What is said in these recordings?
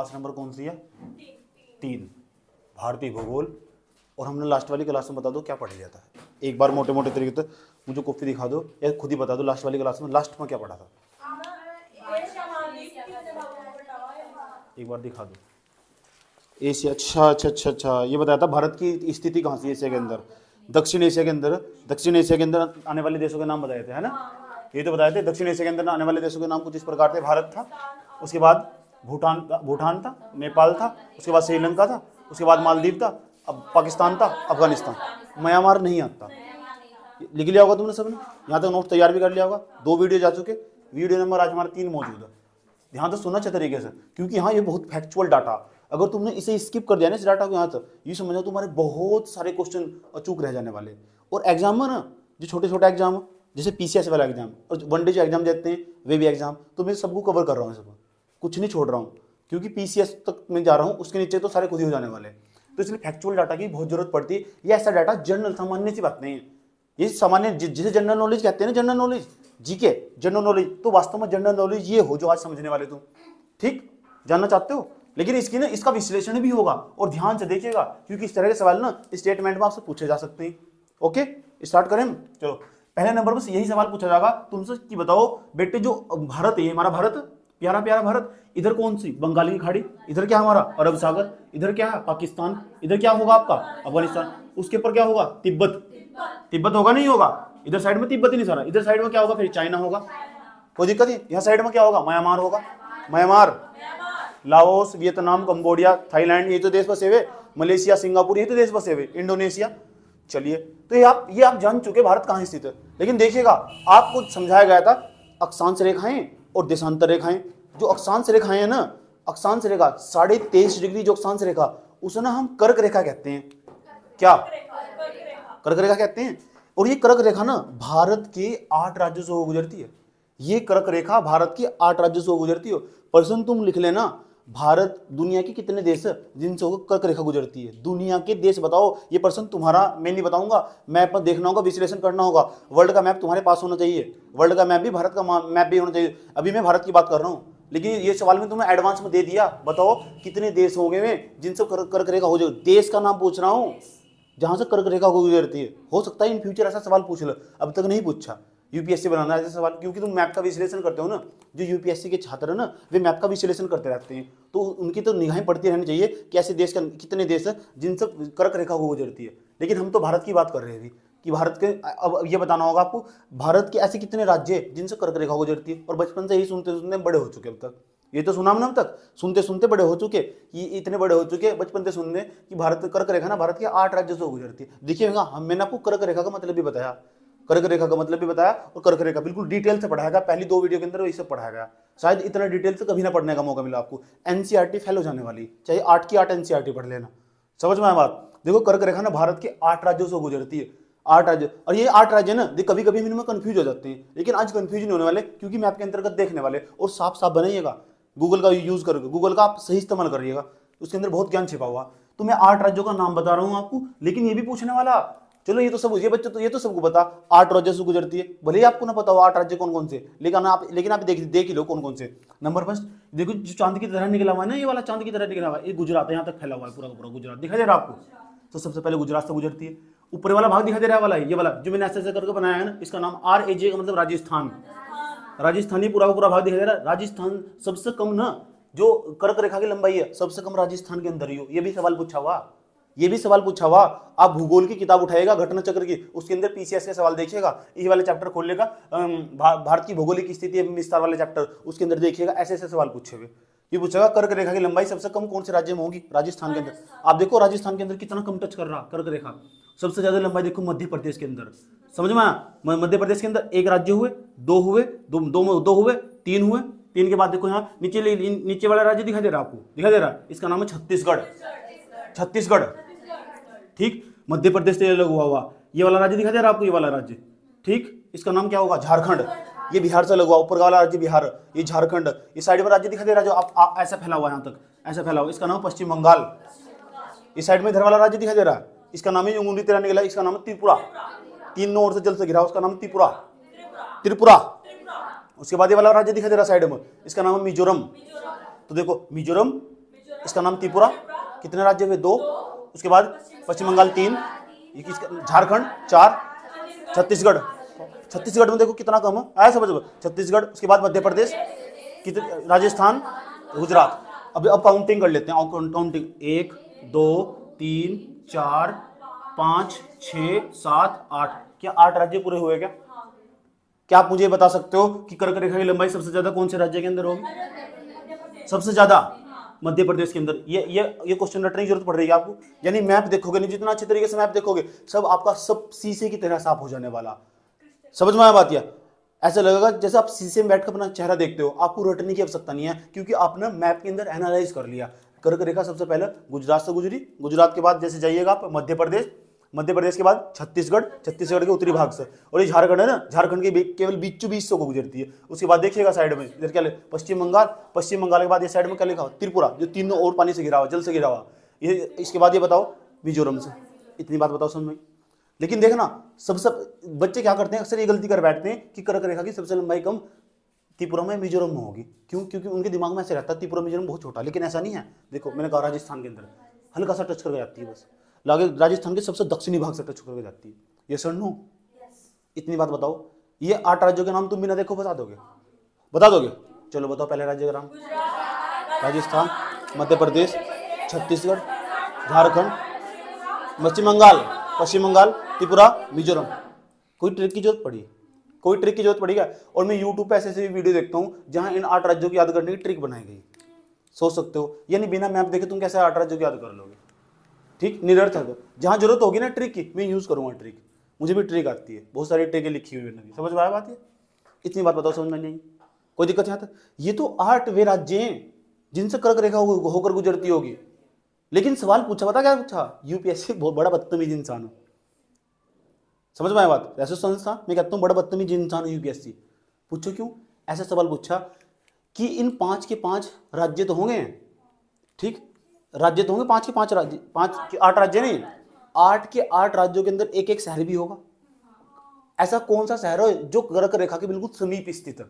Class number कौन सी है? 3, भारतीय भूगोल। और हमने लास्ट वाली क्लास में बता दो क्या पढ़ लिया था, एक बार मोटे मोटे तरीके से मुझे कॉपी दिखा दो या खुद ही बता दो लास्ट वाली क्लास में लास्ट में क्या पढ़ा था, एक बार दिखा दो। एशिया, अच्छा, ये बताया था भारत की स्थिति कहाँ से एशिया के अंदर, दक्षिण एशिया के अंदर आने वाले देशों के नाम बताए थे, है ना? ये तो बताए थे दक्षिण एशिया के अंदर आने वाले देशों के नाम कुछ इस प्रकार थे। भारत था, उसके बाद भूटान था, नेपाल था, उसके बाद श्रीलंका था, उसके बाद मालदीव था, अब पाकिस्तान था, अफगानिस्तान। म्यांमार नहीं आता। लिख लिया होगा तुमने सबने, यहाँ तक नोट तैयार भी कर लिया होगा। 2 वीडियो जा चुके, वीडियो नंबर आज हमारा 3 मौजूद है। ध्यान से सुनना अच्छे तरीके से, क्योंकि यहाँ ये बहुत फैक्चुअल डाटा, अगर तुमने इसे स्किप कर दिया ना इस डाटा को यहाँ तक, ये समझो तुम्हारे बहुत सारे क्वेश्चन अचूक रह जाने वाले। और एग्जाम में ना जो छोटे छोटे एग्जाम जैसे पीसीएस वाला एग्जाम और वनडे जो एग्जाम देते हैं वे भी एग्जाम, तो मैं सबको कवर कर रहा हूँ, सब कुछ नहीं छोड़ रहा हूँ, क्योंकि पीसीएस तक मैं जा रहा हूँ, उसके नीचे तो सारे खुद ही हो जाने वाले। तो इसलिए फैक्चुअल डाटा की बहुत जरूरत पड़ती है। ये ऐसा डाटा जनरल सामान्य सी बात नहीं है, ये सामान्य जिसे जनरल नॉलेज कहते हैं ना, general knowledge, GK general knowledge, तो वास्तव में जनरल नॉलेज ये हो जो आज समझने वाले तुम ठीक जानना चाहते हो। लेकिन इसकी ना इसका विश्लेषण भी होगा और ध्यान से देखिएगा, क्योंकि इस तरह के सवाल ना स्टेटमेंट में आपसे पूछे जा सकते हैं। ओके, स्टार्ट करें। चलो, पहले नंबर पर यही सवाल पूछा जाएगा तुमसे कि बताओ बेटे जो भारत है, हमारा भारत, प्यारा प्यारा भारत, इधर कौन सी बंगाल की खाड़ी, इधर क्या हमारा अरब सागर, इधर क्या है पाकिस्तान, इधर क्या होगा आपका अफगानिस्तान, उसके ऊपर क्या होगा तिब्बत होगा नहीं होगा, इधर साइड में तिब्बत ही नहीं सारा, इधर साइड में क्या होगा फिर चाइना होगा, कोई दिक्कत नहीं। यहाँ साइड में क्या होगा म्यांमार होगा, Myanmar, Laos, Vietnam, Cambodia, Thailand, ये तो देश बसे हुए, मलेशिया, सिंगापुर, ये तो देश बसे हुए, इंडोनेशिया। चलिए, तो ये आप जान चुके भारत कहाँ स्थित है। लेकिन देखिएगा आपको समझाया गया था अक्षांश रेखाएं और देशांतर रेखाएं। जो अक्षांश रेखाएं है ना, अक्षांश रेखा 23.5 डिग्री जो अक्षांश रेखा, उसे ना हम कर्क रेखा कहते हैं। क्या कर्क रेखा कहते हैं? और ये कर्क रेखा ना भारत के 8 राज्यों से गुजरती है। ये कर्क रेखा भारत के 8 राज्यों से गुजरती है। पर्सन तुम लिख लेना, भारत दुनिया के कितने देश जिनसे कर्क रेखा गुजरती है, दुनिया के देश बताओ। ये पर्सन तुम्हारा मैं नहीं बताऊंगा, मैप पर देखना होगा, विश्लेषण करना होगा। वर्ल्ड का मैप तुम्हारे पास होना चाहिए, वर्ल्ड का मैप भी, भारत का मैप भी होना चाहिए। अभी मैं भारत की बात कर रहा हूँ, लेकिन ये सवाल में तुम्हें एडवांस में दे दिया। बताओ कितने देश होंगे में जिनसे कर्क रेखा हो जाए। देश का नाम पूछ रहा हूँ जहां से कर्क रेखा गुजरती है। हो सकता है इन फ्यूचर ऐसा सवाल पूछ लो, अब तक नहीं पूछा। यूपीएससी बनाना ऐसा सवाल, क्योंकि तुम मैप का विश्लेषण करते हो ना, जो यूपीएससी के छात्र है ना, वे मैप का विश्लेषण करते रहते हैं, तो उनकी तो निगाहें पड़ती रहनी चाहिए कि ऐसे देश का कितने देश है जिनसे कर्क रेखा को गुजरती है। लेकिन हम तो भारत की बात कर रहे हैं अभी कि भारत के, अब ये बताना होगा आपको भारत के ऐसे कितने राज्य हैं जिनसे कर्क रेखा गुजरती है। और बचपन से ही सुनते सुनते बड़े हो चुके, अब तक ये तो सुना हमने, अब तक सुनते सुनते बड़े हो चुके, ये इतने बड़े हो चुके बचपन से सुनने कि भारत कर्क रेखा ना भारत के 8 राज्यों से गुजरती है। देखिएगा मैंने आपको कर्क रेखा का मतलब भी बताया, कर्क रेखा का मतलब भी बताया, और कर्क रेखा बिल्कुल डिटेल से पढ़ाया गया। पहली 2 वीडियो के अंदर इसे पढ़ाया गया। शायद इतना डिटेल से कभी ना पढ़ने का मौका मिला आपको। एनसीईआरटी फेल हो जाने वाली, चाहे 8 की 8 एनसीईआरटी पढ़ लेना। समझ में आया बात? देखो कर्क रेखा ना भारत के 8 राज्यों से गुजरती है, 8 राज्य। और ये 8 राज्य ना कभी कभी इनमें कंफ्यूज हो जाते हैं, लेकिन आज कंफ्यूज नहीं होने वाले, क्योंकि मैप के अंतर्गत देखने वाले और साफ साफ बनाइएगा। गूगल का यूज करोगे, गूगल का आप सही इस्तेमाल करिएगा, उसके अंदर बहुत ज्ञान छिपा हुआ। तो मैं 8 राज्यों का नाम बता रहा हूं आपको, लेकिन ये भी पूछने वाला, चलो ये तो सब, ये बच्चे तो ये तो सबको पता 8 राज्यों से गुजरती है, भले ही आपको ना पता हो 8 राज्य कौन कौन से, लेकिन आप देख ही लो कौन कौन से। नंबर फर्स्ट देखो, जो चांद की तरह निकला हुआ है ना, ये वाला चांद की तरह निकला हुआ है, ये गुजरात है, यहाँ तक फैला हुआ है पूरा का पूरा गुजरात, दिखाई दे रहा है आपको? तो सबसे पहले गुजरात से गुजरती है। ऊपर वाला भाग दिखाई दे रहा वाला, ये वाला जो मैंने ऐसे करके बनाया है ना, इसका नाम RAJ का मतलब राजस्थान, राजस्थानी पूरा का पूरा भाग दिखाई दे रहा है। राजस्थान सबसे कम ना, जो कर्क रेखा की लंबाई है सबसे कम राजस्थान के अंदर ही हो। ये भी सवाल पूछा हुआ, ये भी सवाल पूछा हुआ। आप भूगोल की किताब उठाएगा घटना चक्र की, उसके अंदर पीसीएस के सवाल देखिएगा, ये वाले चैप्टर खोल लेगा, भारत की भौगोलिक स्थिति विस्तार वाले चैप्टर, उसके अंदर देखिएगा ऐसे ऐसे सवाल पूछे हुए। ये पूछेगा कर्क रेखा की लंबाई सबसे कम कौन से राज्य में होगी? राजस्थान के अंदर। आप देखो राजस्थान के अंदर कितना कम टच कर रहा कर्क रेखा। सबसे ज्यादा लंबाई देखो मध्य प्रदेश के अंदर। समझ में आया? मध्य प्रदेश के अंदर 1 राज्य हुए, 2 हुए, 2 हुए, 3 हुए। 3 के बाद देखो यहाँ नीचे वाला राज्य दिखाई दे रहा है आपको, दिखाई दे रहा है, इसका नाम है छत्तीसगढ़। छत्तीसगढ़ ठीक, मध्य प्रदेश से लगा हुआ। ये वाला राज्य दिखाई दे रहा है आपको, ये वाला राज्य ठीक, इसका नाम क्या होगा? झारखंड। ये बिहार से लगा, ऊपर वाला राज्य बिहार, ये झारखंड। ये साइड में राज्य दिखाई दे रहा है जो आप ऐसा फैला हुआ है, यहाँ तक ऐसा फैला हुआ, इसका नाम पश्चिम बंगाल। इस साइड में इधर वाला राज्य दिखाई दे रहा है, इसका नाम है उंगली तेरा निकला, इसका नाम है त्रिपुरा। 3 नोर से जल से घिरा, उसका नाम त्रिपुरा, त्रिपुरा। उसके बाद ये वाला राज्य दिखाई दे रहा साइड में, इसका नाम है मिजोरम। तो देखो मिजोरम, इसका नाम त्रिपुरा। कितने राज्य हुए? 2। उसके बाद पश्चिम बंगाल 3, झारखंड 4, छत्तीसगढ़, छत्तीसगढ़ में देखो कितना कम है, आया समझ में? छत्तीसगढ़, उसके बाद मध्य प्रदेश, कितने, राजस्थान, गुजरात। अब काउंटिंग कर लेते हैं, काउंटिंग 1 2 3 4 5 6 7 8। क्या 8 राज्य पूरे हुए क्या? क्या आप मुझे बता सकते हो कि कर्क रेखा की लंबाई सबसे ज्यादा कौन से राज्य के अंदर होगी? सबसे ज्यादा मध्य प्रदेश के अंदर। ये क्वेश्चन रटने की जरूरत पड़ रही है आपको। यानी मैप देखोगे नहीं, जितना अच्छे तरीके से मैप देखोगे सब आपका सब शीशे की तरह साफ हो जाने वाला। समझ में आया बात? या ऐसा लगेगा जैसे आप शीशे में बैठकर अपना चेहरा देखते हो। आपको रटने की आवश्यकता नहीं है, क्योंकि आपने मैप के अंदर एनालाइज कर लिया। कर्क रेखा सबसे पहले गुजरात से गुजरी, गुजरात के बाद जैसे जाइएगा आप मध्य प्रदेश, मध्य प्रदेश के बाद छत्तीसगढ़, छत्तीसगढ़ के उत्तरी भाग से, और ये झारखंड है ना, झारखंड के केवल बीचों बीच से को गुजरती है। उसके बाद देखिएगा साइड में इधर क्या पश्चिम बंगाल, पश्चिम बंगाल के बाद ये साइड में क्या लिखा हुआ? त्रिपुरा, जो तीनों और पानी से घिरा हुआ, जल से घिरा हुआ। ये इसके बाद ये बताओ मिजोरम से। इतनी बात बताओ समझ में? लेकिन देखना सब बच्चे क्या करते हैं, अक्सर ये गलती कर बैठते हैं कि कर्क रेखा की सबसे लंबाई कम त्रिपुरा में, मिजोरम में होगी। क्यों? क्योंकि उनके दिमाग में ऐसे रहता है त्रिपुरा मिजोरम बहुत छोटा, लेकिन ऐसा नहीं है। देखो मैंने कहा राजस्थान के अंदर हल्का सा टच करके जाती है, बस लागे राजस्थान के सबसे दक्षिणी भाग से टच करके जाती है। ये सर नो, इतनी बात बताओ। ये 8 राज्यों के नाम तुम बिना देखो बता दोगे? बता दोगे? चलो बताओ पहले राज्य का नाम। राजस्थान, मध्य प्रदेश, छत्तीसगढ़, झारखंड, पश्चिम बंगाल, त्रिपुरा, मिजोरम। कोई ट्रिक की जरूरत पड़ी? कोई ट्रिक की जरूरत पड़ी क्या? और मैं यूट्यूब पे ऐसे वीडियो देखता हूँ जहां इन 8 राज्यों की याद करने की ट्रिक बनाई गई। सोच सकते हो, यानी बिना मैप देखे तुम कैसे 8 राज्यों की याद कर लोगे? ठीक, निरर्थक। जहां जरूरत होगी ना ट्रिक की, मैं यूज करूंगा ट्रिक। मुझे भी ट्रिक आती है, बहुत सारी ट्रिकें लिखी हुई है। समझ में आया बात? है इतनी बात बताओ, समझ में नहीं? कोई दिक्कत यहाँ तक? ये तो 8 वे राज्य हैं जिनसे कर्क रेखा होकर गुजरती होगी। लेकिन सवाल पूछा, पता क्या पूछा? यूपीएससी बहुत बड़ा बदतमीज इंसान हो। समझ में आया बात? ऐसे संस्था मैं कहता हूँ बड़ा बदतमीज इंसान है यूपीएससी। पूछो क्यों? ऐसा सवाल पूछा कि इन 5 के 5 राज्य तो होंगे, ठीक, राज्य तो होंगे 5 के 5 राज्य, 5 के 8 राज्य नहीं, 8 के 8 राज्यों के अंदर एक एक शहर भी होगा। ऐसा कौन सा शहर है जो कर्क रेखा के बिल्कुल समीप स्थित है,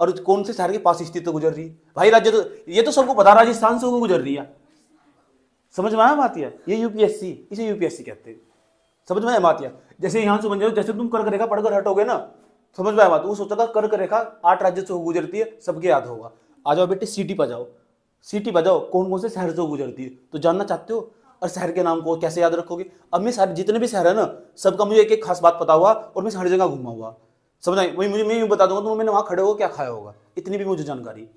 और कौन से शहर के पास स्थित गुजर रही है? भाई राज्य तो ये तो सबको पता, राजस्थान से वो गुजर रही है। समझ में आया बात? ये यूपीएससी, इसे यूपीएससी कहते हैं। समझ में आया बात? जैसे यहां से बन जाओ, जैसे तुम कर्क रेखा पढ़कर हटोगे ना, समझ में आया बात? वो सोचेगा कर्क रेखा 8 राज्य से गुजरती है, सबके याद होगा। आ जाओ बेटे सिटी पर जाओ, सिटी पर जाओ, कौन कौन से शहर से गुजरती है तो जानना चाहते हो, और शहर के नाम को कैसे याद रखोगे? अब मैं सारे जितने भी शहर है ना, सबका मुझे एक एक खास बात पता हुआ, और मैं हर जगह घूमा हुआ। समझ आई? वही मैं बता दूंगा तुम, मैंने वहां खड़े हो क्या खाया होगा, इतनी भी मुझे जानकारी।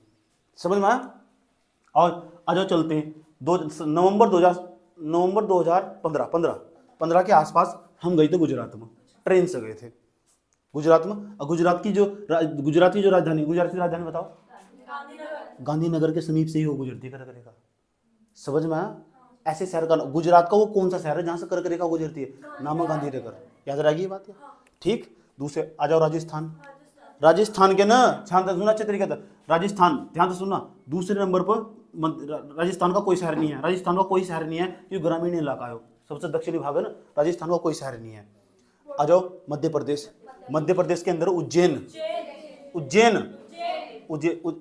समझ में आया? और आ जाओ चलते हैं नवंबर 2015 के आसपास हम गए थे गुजरात में, ट्रेन से गए थे गुजरात में। और गुजरात की जो राजधानी, गुजरात की राजधानी बताओ? गांधीनगर के समीप से ही वो गुजरती है कर्क रेखा। समझ में आया? ऐसे शहर का गुजरात का वो कौन सा शहर है जहां से कर्क रेखा गुजरती है? नाम है गांधीनगर। याद रहेगी ये बात? ठीक। दूसरे आ जाओ राजस्थान। राजस्थान के ना ध्यान से सुनना अच्छे तरीके से, राजस्थान ध्यान से सुनना। दूसरे नंबर पर राजस्थान का कोई शहर नहीं है, राजस्थान का कोई शहर नहीं है क्योंकि ग्रामीण इलाका है, सबसे दक्षिणी भाग है ना, राजस्थान का कोई शहर नहीं है। आ जाओ मध्य प्रदेश। मध्य प्रदेश के अंदर उज्जैन,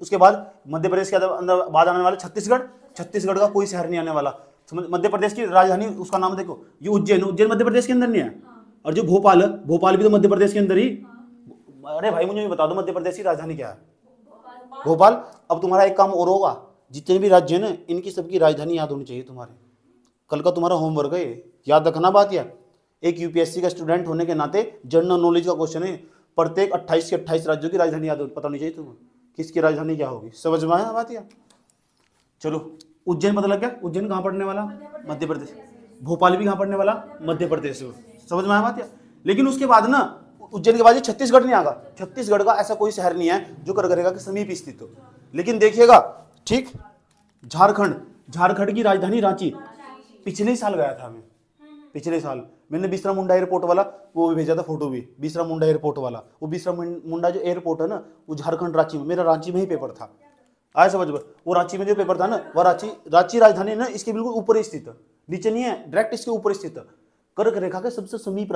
उसके बाद मध्य प्रदेश के अंदर बाद आने वाला छत्तीसगढ़, छत्तीसगढ़ का कोई शहर नहीं आने वाला। मध्य प्रदेश की राजधानी उसका नाम देखो, ये उज्जैन मध्य प्रदेश के अंदर नहीं है। और जो भोपाल है, भोपाल भी तो मध्य प्रदेश के अंदर ही। अरे भाई मुझे भी बता दो मध्य प्रदेश की राजधानी क्या है? भोपाल। अब तुम्हारा एक काम और होगा, जितने भी राज्य है ना, इनकी सबकी राजधानी याद होनी चाहिए तुम्हारे। कल का तुम्हारा होमवर्क है, याद रखना बात। यह एक यूपीएससी का स्टूडेंट होने के नाते जनरल नॉलेज का क्वेश्चन है। प्रत्येक 28 के 28 राज्यों की राजधानी याद पता होनी चाहिए तुम्हें, किसकी राजधानी क्या होगी। समझ में आया बात? चलो उज्जैन पता लग गया। उज्जैन कहाँ पड़ने वाला? मध्य प्रदेश। भोपाल भी कहाँ पड़ने वाला? मध्य प्रदेश। समझ में आया बात? लेकिन उसके बाद ना, उज्जैन के बाद ये छत्तीसगढ़ नहीं आगा। छत्तीसगढ़ का ऐसा कोई शहर नहीं है जो कर्क रेखा के समीप स्थित हो। लेकिन देखिएगा, ठीक, झारखंड की राजधानी रांची। पिछले साल गया था मैं, पिछले साल मैंने बिरसा मुंडा एयरपोर्ट वाला वो भी भेजा था फोटो भी, बिरसा मुंडा एयरपोर्ट वाला। वो बिरसा मुंडा जो एयरपोर्ट है ना, वो झारखंड रांची में, मेरा रांची में ही पेपर था। आया समझ में? वो रांची में जो पेपर था ना, वह रांची राजधानी ना इसके बिल्कुल ऊपर स्थित है, नीचे नहीं है, डायरेक्ट इसके ऊपर स्थित है। कर्क रेखा के सबसे समीप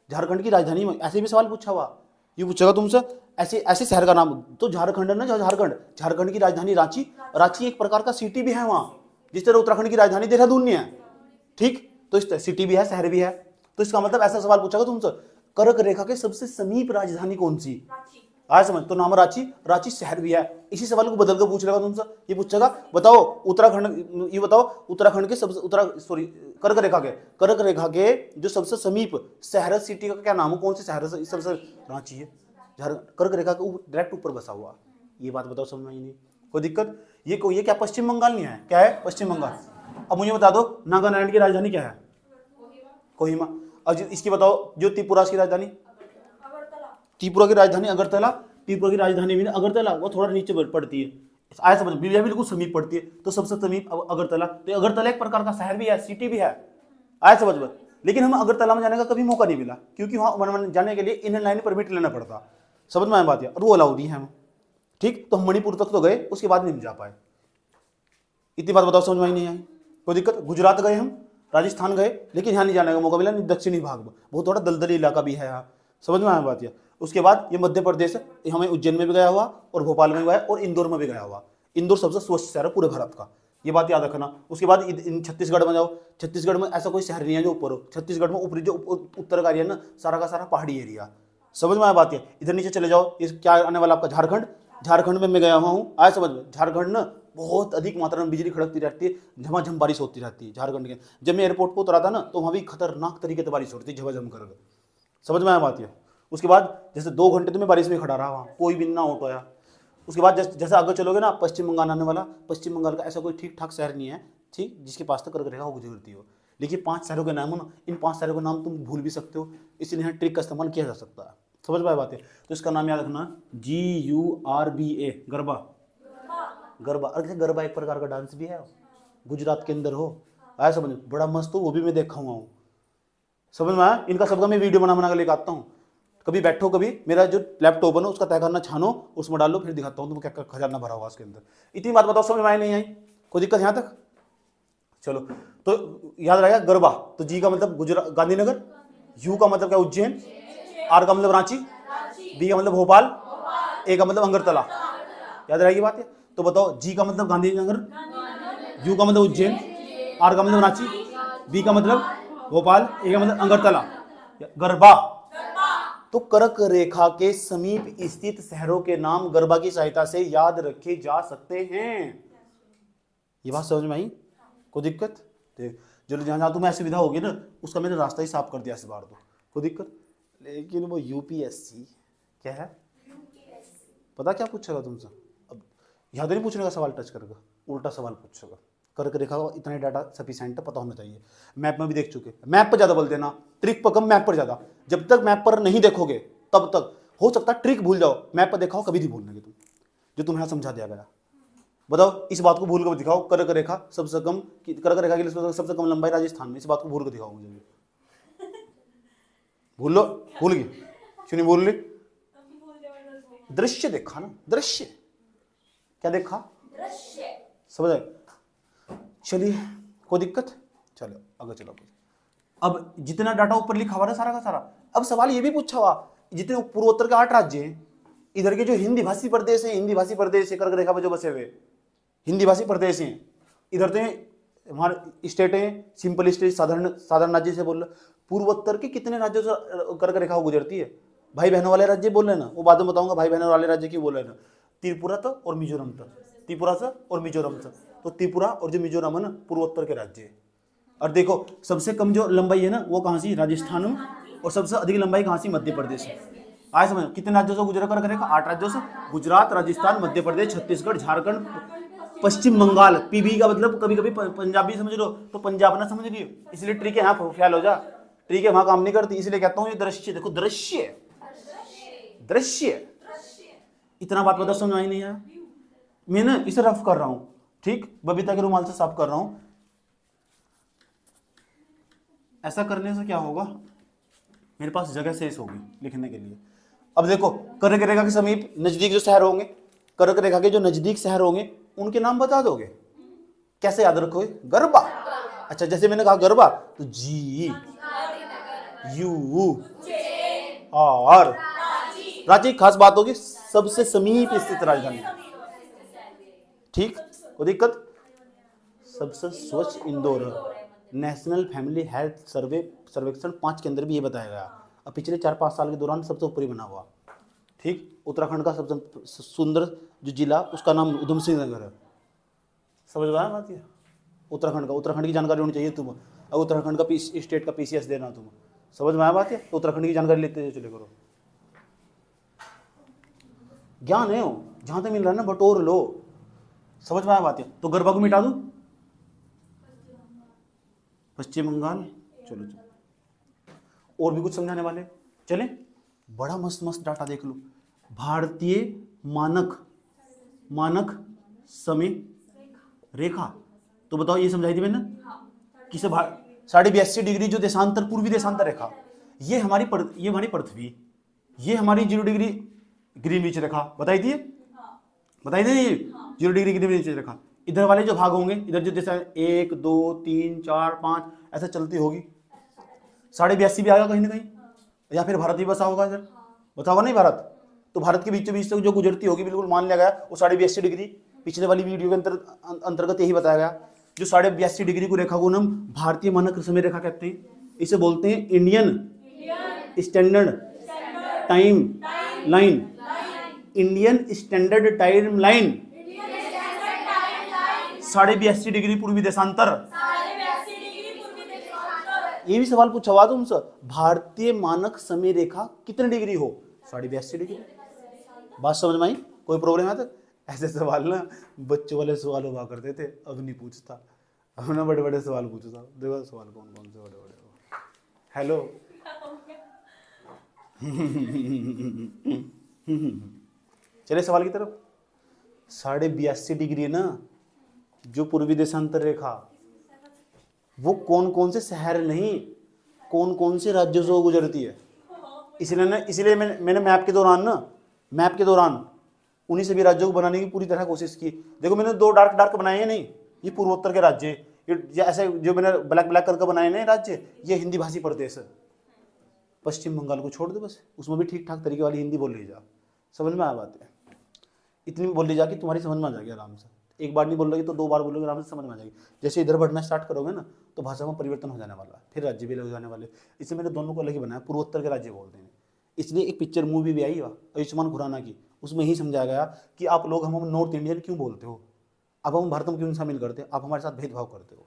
झारखंड की राजधानी में। ऐसे भी सवाल पूछा हुआ, ये पूछेगा तुमसे ऐसे शहर का नाम, तो झारखंड है ना, झारखंड की राजधानी रांची। रांची एक प्रकार का सिटी भी है वहाँ, जिस तरह उत्तराखंड की राजधानी देहरादून नहीं है, ठीक, तो इस सिटी भी है, शहर भी है। तो इसका मतलब ऐसा सवाल पूछा तुमसे, कर्क रेखा के सबसे समीप राजधानी कौन सी, आया समझ, तो नाम रांची, रांची शहर भी है। इसी सवाल को बदल कर पूछ लेगा तुमसे, ये पूछेगा बताओ उत्तराखंड, ये बताओ उत्तराखंड के सबसे कर्क रेखा के जो सबसे समीप शहर सिटी का क्या नाम है, कौन से शहर सबसे, रांची है, कर्क रेखा के डायरेक्ट ऊपर बसा हुआ। ये बात बताओ, समझ में नहीं, कोई दिक्कत? ये क्या पश्चिम बंगाल नहीं है, क्या है पश्चिम बंगाल। अब मुझे बता दो नागालैंड की राजधानी क्या है, कोहिमा। और इसकी बताओ जो त्रिपुरा की राजधानी, त्रिपुरा की राजधानी अगरतला, त्रिपुरा की राजधानी भी अगरतला, वो थोड़ा नीचे पड़ती है, आया समझ, बिल्कुल समीप पड़ती है, तो सबसे समीप अगरतला। तो अगरतला एक प्रकार का शहर भी है, सिटी भी है, आया समझ में। लेकिन हमें अगरतला में जाने का कभी मौका नहीं मिला, क्योंकि वहां जाने के लिए इनर लाइन परमिट लेना पड़ता, समझ में आया बात है, और वो अलाउड नहीं है हम, ठीक। तो हम मणिपुर तक तो गए, उसके बाद नहीं जा पाए। इतनी बात बताओ, समझ में नहीं आई, कोई दिक्कत? गुजरात गए हम, राजस्थान गए, लेकिन यहाँ नहीं जाने का मौका मिला, दक्षिणी भाग में बहुत थोड़ा दलदली इलाका भी है यहाँ, समझ में आया बात है। उसके बाद ये मध्य प्रदेश है, हमें उज्जैन में भी गया हुआ और भोपाल में भी गया और इंदौर में भी गया हुआ। इंदौर सबसे स्वच्छ शहर है पूरे भारत का, ये बात याद रखना। उसके बाद छत्तीसगढ़ में जाओ, छत्तीसगढ़ में ऐसा कोई शहर नहीं है जो ऊपर हो, छत्तीसगढ़ में ऊपरी जो उत्तर का एरिया है ना, सारा का सारा पहाड़ी एरिया, समझ में आया बात है। इधर नीचे चले जाओ, ये क्या आने वाला आपका झारखंड, झारखंड में मैं गया हुआ हूँ, आया समझ में। झारखंड ना बहुत अधिक मात्रा में बिजली खड़कती रहती है, झमाझम बारिश होती रहती है झारखंड के। जब मैं एयरपोर्ट पर उतरा था ना, तो वहाँ भी खतरनाक तरीके से बारिश होती है, झमाझम कर, समझ में आया बात है। उसके बाद जैसे 2 घंटे तो मैं बारिश में खड़ा रहा वहाँ, कोई भी ना ऑटो आया। उसके बाद जैसे आगे चलोगे ना, पश्चिम बंगाल आने वाला, पश्चिम बंगाल का ऐसा कोई ठीक ठाक शहर नहीं है, ठीक, जिसके पास तक कर्क रेखा गुजरती हो। लेकिन 5 शहरों के नाम हो ना, इन 5 शहरों के नाम तुम भूल भी सकते हो, इसलिए यहाँ ट्रिक का इस्तेमाल किया जा सकता है, समझ में आया बात है। तो इसका नाम याद रखना, GURBA, गरबा, गरबा। और गरबा एक प्रकार का डांस भी है, गुजरात के अंदर हो, आया समझ, बड़ा मस्त हो, वो भी मैं देखा हुआ हूँ, समझ में आया। इनका सबका मैं वीडियो बना के लेकर आता हूँ, कभी बैठो, कभी मेरा जो लैपटॉप है ना उसका तहखाना छानो, उसमें डालो, फिर दिखाता हूँ तुम क्या खजाना भरा हुआ उसके अंदर। इतनी बात बताओ, समझ में आई नहीं आई, कोई दिक्कत यहाँ तक? चलो, तो याद रहेगा गरबा, तो जी का मतलब गुजरात गांधीनगर, यू का मतलब क्या उज्जैन, आर का मतलब रांची, बी का मतलब भोपाल, ए का मतलब अगरतला, याद रहेगी बात है। तो बताओ, जी का मतलब गांधीनगर, यू का मतलब उज्जैन, आर का मतलब रांची, बी का मतलब भोपाल, ए का मतलब अगरतला, गरबा। तो कर्क रेखा के समीप स्थित शहरों के नाम गरबा की सहायता से याद रखे जा सकते हैं। ये बात समझ में आई, कोई दिक्कत? जो जहां तुम्हें असुविधा होगी ना, उसका मैंने रास्ता ही साफ कर दिया इस बार, तो कोई दिक्कत? लेकिन वो UPSC क्या है, पता क्या पूछेगा तुमसे? अब याद नहीं पूछने का सवाल टच करेगा, उल्टा सवाल पूछेगा। कर्क रेखा का इतना डाटा सफिशिएंट पता होना चाहिए, मैप में भी देख चुके, मैप पर ज्यादा बोल देना, ट्रिक पर कम, मैप पर ज्यादा। जब तक मैप पर नहीं देखोगे तब तक हो सकता है ट्रिक भूल जाओ, मैप पर देखा हो कभी नहीं भूलने तुम, जो तुम्हें यहाँ समझा दिया गया। बताओ, इस बात को भूल कर दिखाओ, कर्क रेखा सबसे कम, कर्क रेखा के लिए सबसे कम लंबाई राजस्थान में, इस बात को भूल कर दिखाओ मुझे भी। भूल लो, भूल गई, क्यों नहीं भूल ली? दृश्य देखा ना, दृश्य, क्या देखा, समझ आए? चलिए, कोई दिक्कत? चलो आगे चलो। अब जितना डाटा ऊपर लिखा हुआ ना सारा का सारा, अब सवाल ये भी पूछा हुआ, जितने पूर्वोत्तर के 8 राज्य हैं, इधर के जो हिंदी भाषी प्रदेश है, हिंदी भाषी प्रदेश है, कर्क रेखा पर जो बसे हुए हिंदी भाषी प्रदेश हैं, इधर तो हमारे स्टेट है, सिंपल स्टेट, साधारण राज्य से बोल रहे। पूर्वोत्तर के कितने राज्यों से कर्क रेखा गुजरती है? भाई बहनों वाले राज्य बोल रहे ना, वो बाद में बताऊंगा भाई बहनों वाले राज्य क्यों बोल रहे ना। त्रिपुरा तक और मिजोरम तक, त्रिपुरा से और मिजोरम तक, तो त्रिपुरा और जो मिजोरम है ना पूर्वोत्तर के राज्य है। और देखो सबसे कम जो लंबाई है ना वो कहाँ सी, राजस्थान में, और सबसे अधिक लंबाई कहाँ सी, मध्य प्रदेश है। आए समझ, कितने राज्यों से गुजरा कर्क रेखा? 8 राज्यों से, गुजरात, राजस्थान, मध्य प्रदेश, छत्तीसगढ़, झारखंड, पश्चिम बंगाल। पीबी का मतलब कभी कभी पंजाबी समझ लो तो पंजाब ना समझ लियो, इसलिए ट्रिक है यहाँ ख्याल हो जा, ट्रिक है वहां काम नहीं करती, इसलिए कहता हूँ ये दृश्य देखो, दृश्य, दृश्य। इतना बात बता, समझ आई नहीं यार? मैं ना इसे रफ कर रहा हूँ, ठीक, बबीता के रुमाल से साफ कर रहा हूँ। ऐसा करने से क्या होगा, मेरे पास जगह शेष होगी लिखने के लिए। अब देखो, कर्क रेखा के समीप नजदीक जो शहर होंगे, कर्क रेखा के जो नजदीक शहर होंगे उनके नाम बता दोगे? कैसे याद रखोगे? गरबा। अच्छा, जैसे मैंने कहा गरबा, तो GU और रांची। खास बात होगी, सबसे समीप स्थित राजधानी, ठीक, कोई दिक्कत? सबसे स्वच्छ इंदौर, नेशनल फैमिली हेल्थ सर्वेक्षण 5 के अंदर भी ये बताया गया। अब पिछले 4-5 साल के दौरान सबसे ऊपर ही बना हुआ। ठीक, उत्तराखंड का सबसे सुंदर जो जिला उसका नाम उधम सिंह नगर है। समझ में आया बात ये? उत्तराखंड की जानकारी होनी चाहिए तुम। अब उत्तराखंड का स्टेट का PCS देना तुम। समझ में आया बात है? तो उत्तराखंड की जानकारी लेते चले करो। ज्ञान है जहां तक मिल रहा है ना बटोर लो। समझ में आया बात है? तो गरबा को मिटा दूं? पश्चिम बंगाल। चलो और भी कुछ समझाने वाले चले। बड़ा मस्त मस्त डाटा देख लो। भारतीय मानक समय रेखा, तो बताओ ये समझाई थी मैंने किसे? 82.5 डिग्री जो देशांतर, पूर्वी देशांतर रेखा, ये हमारी पृथ्वी, ये हमारी 0 डिग्री ग्रीनविच रेखा बताई थी, बताई थी 0 डिग्री ग्रीनविच रेखा। इधर वाले जो भाग होंगे, इधर जो जैसे 1 2 3 4 5 ऐसा चलती होगी। 82.5 भी आएगा कहीं ना कहीं, या फिर भारत भी बसा होगा इधर, बताओ नहीं भारत? तो भारत के बीचों बीच से जो गुजरती होगी, बिल्कुल मान लिया गया वो 82.5 डिग्री। पिछले वाली वीडियो के अंतर्गत यही बताया गया। जो 82.5 डिग्री को रेखा को हम भारतीय मानक समय रेखा कहते हैं। इसे बोलते हैं Indian standard time line. Indian standard time line 82.5 degree पूर्वी देशांतर। ये भी सवाल पूछा हुआ तुमसे, भारतीय मानक समय रेखा कितने डिग्री हो? 82.5 डिग्री। बात समझ में आई? कोई प्रॉब्लम है? तो ऐसे सवाल ना बच्चों वाले सवाल हुआ करते थे, अब नहीं पूछता, अब ना बड़े बड़े सवाल पूछता। देखो सवाल कौन कौन से बड़े बड़े। हेलो चले सवाल की तरफ। 82.5 डिग्री है ना जो पूर्वी देशांतर रेखा, वो कौन कौन से शहर नहीं, कौन कौन से राज्यों से गुजरती है। इसलिए मैंने मैप के दौरान उन्हीं सभी राज्यों को बनाने की पूरी तरह कोशिश की। देखो मैंने 2 डार्क बनाए हैं, नहीं ये पूर्वोत्तर के राज्य, ये ऐसे जो मैंने ब्लैक करके बनाए हैं राज्य, ये हिंदी भाषी प्रदेश है। पश्चिम बंगाल को छोड़ दो बस, उसमें भी ठीक ठाक तरीके वाली हिंदी बोल ली जा। समझ में आया बात है? इतनी बोल ली जा कि तुम्हारी समझ में आ जाएगी आराम से। एक बार नहीं बोल रही तो 2 बार बोलोगे, आराम से समझ में आ जाएगी। जैसे इधर बढ़ना स्टार्ट करोगे ना तो भाषा में परिवर्तन हो जाने वाला है, फिर राज्य भी अलग हो जाने वाले। इसलिए मैंने दोनों को अलग ही बनाया, पूर्वोत्तर के राज्य बोलते हैं। इसलिए एक पिक्चर मूवी भी आई आयुष्मान खुराना की, उसमें ही समझाया गया कि आप लोग हम नॉर्थ इंडियन क्यों बोलते हो, अब हम भारत में क्यों शामिल करते हैं, आप हमारे साथ भेदभाव करते हो।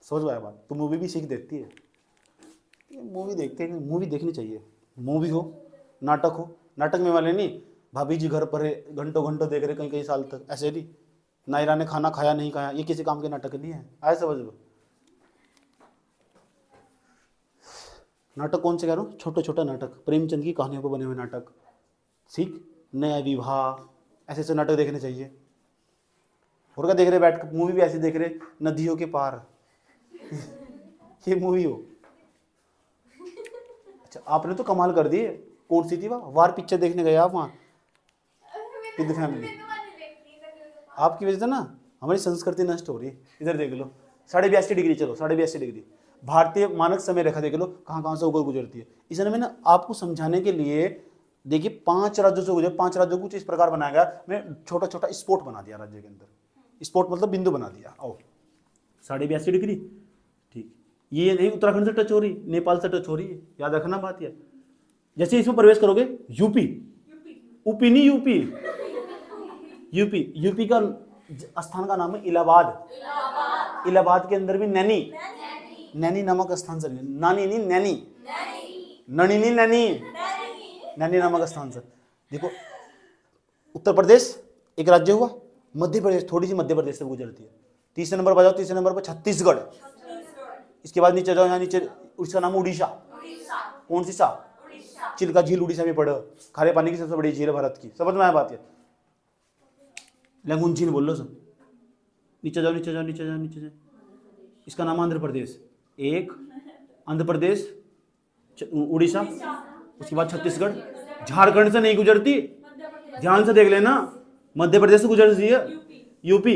समझ में आया बात? तो मूवी भी सीख देती है। मूवी देखते हैं, मूवी देखनी चाहिए। मूवी हो, नाटक में वाले नहीं भाभी जी घर पर है घंटों घंटों देख रहे कई साल तक, ऐसे नहीं नायरा ने खाना खाया नहीं खाया, ये किसी काम के नाटक नहीं है। आए समझ लो। नाटक कौन से कह रहा हूँ? छोटा नाटक, प्रेमचंद की कहानियों पर बने हुए नाटक, ठीक, नया विवाह, ऐसे नाटक देखने चाहिए। और क्या देख रहे बैठ, मूवी भी ऐसे देख रहे, नदियों के पार ये मूवी हो। अच्छा आपने तो कमाल कर दिए। कौन सी थी वार पिक्चर देखने गए आप वहाँ विद फैमिली? आपकी वजह से ना हमारी संस्कृति नष्ट हो रही है। इधर देख लो 82.5 डिग्री, चलो 82.5 डिग्री भारतीय मानक समय रेखा देख लो कहाँ से होकर गुजरती है। इसलिए मैंने आपको समझाने के लिए देखिए 5 राज्यों से गुजरे, 5 राज्यों को कुछ इस प्रकार बनाया गया। मैं छोटा स्पॉट बना दिया राज्य के अंदर, स्पॉट मतलब बिंदु बना दिया। आओ 82.5 डिग्री, ठीक, ये नहीं उत्तराखंड से टच हो रही, नेपाल से टच हो रही है, याद रखना बात है। जैसे इसमें प्रवेश करोगे यूपी नहीं यूपी का स्थान का नाम है इलाहाबाद। इलाहाबाद के अंदर भी नैनी नामक स्थान से, नानी नहीं नैनी, ननी नहीं नैनी नामक स्थान से। देखो उत्तर प्रदेश एक राज्य हुआ, मध्य प्रदेश थोड़ी सी मध्य प्रदेश से गुजरती है। तीसरे नंबर पर जाओ, तीसरे नंबर पर छत्तीसगढ़, इसके बाद नीचे जाओ, यहाँ नीचे उसका नाम उड़ीसा। कौन सी सा? चिल्का झील उड़ीसा में पड़े, खारे पानी की सबसे बड़ी झील है भारत की। समझ में आया बात है? लंगून झील बोल लो सब। नीचे जाओ, इसका नाम आंध्र प्रदेश। एक आंध्र प्रदेश, उड़ीसा, उसके बाद छत्तीसगढ़। झारखंड से नहीं गुजरती, ध्यान से देख लेना, मध्य प्रदेश से गुजरती है यूपी।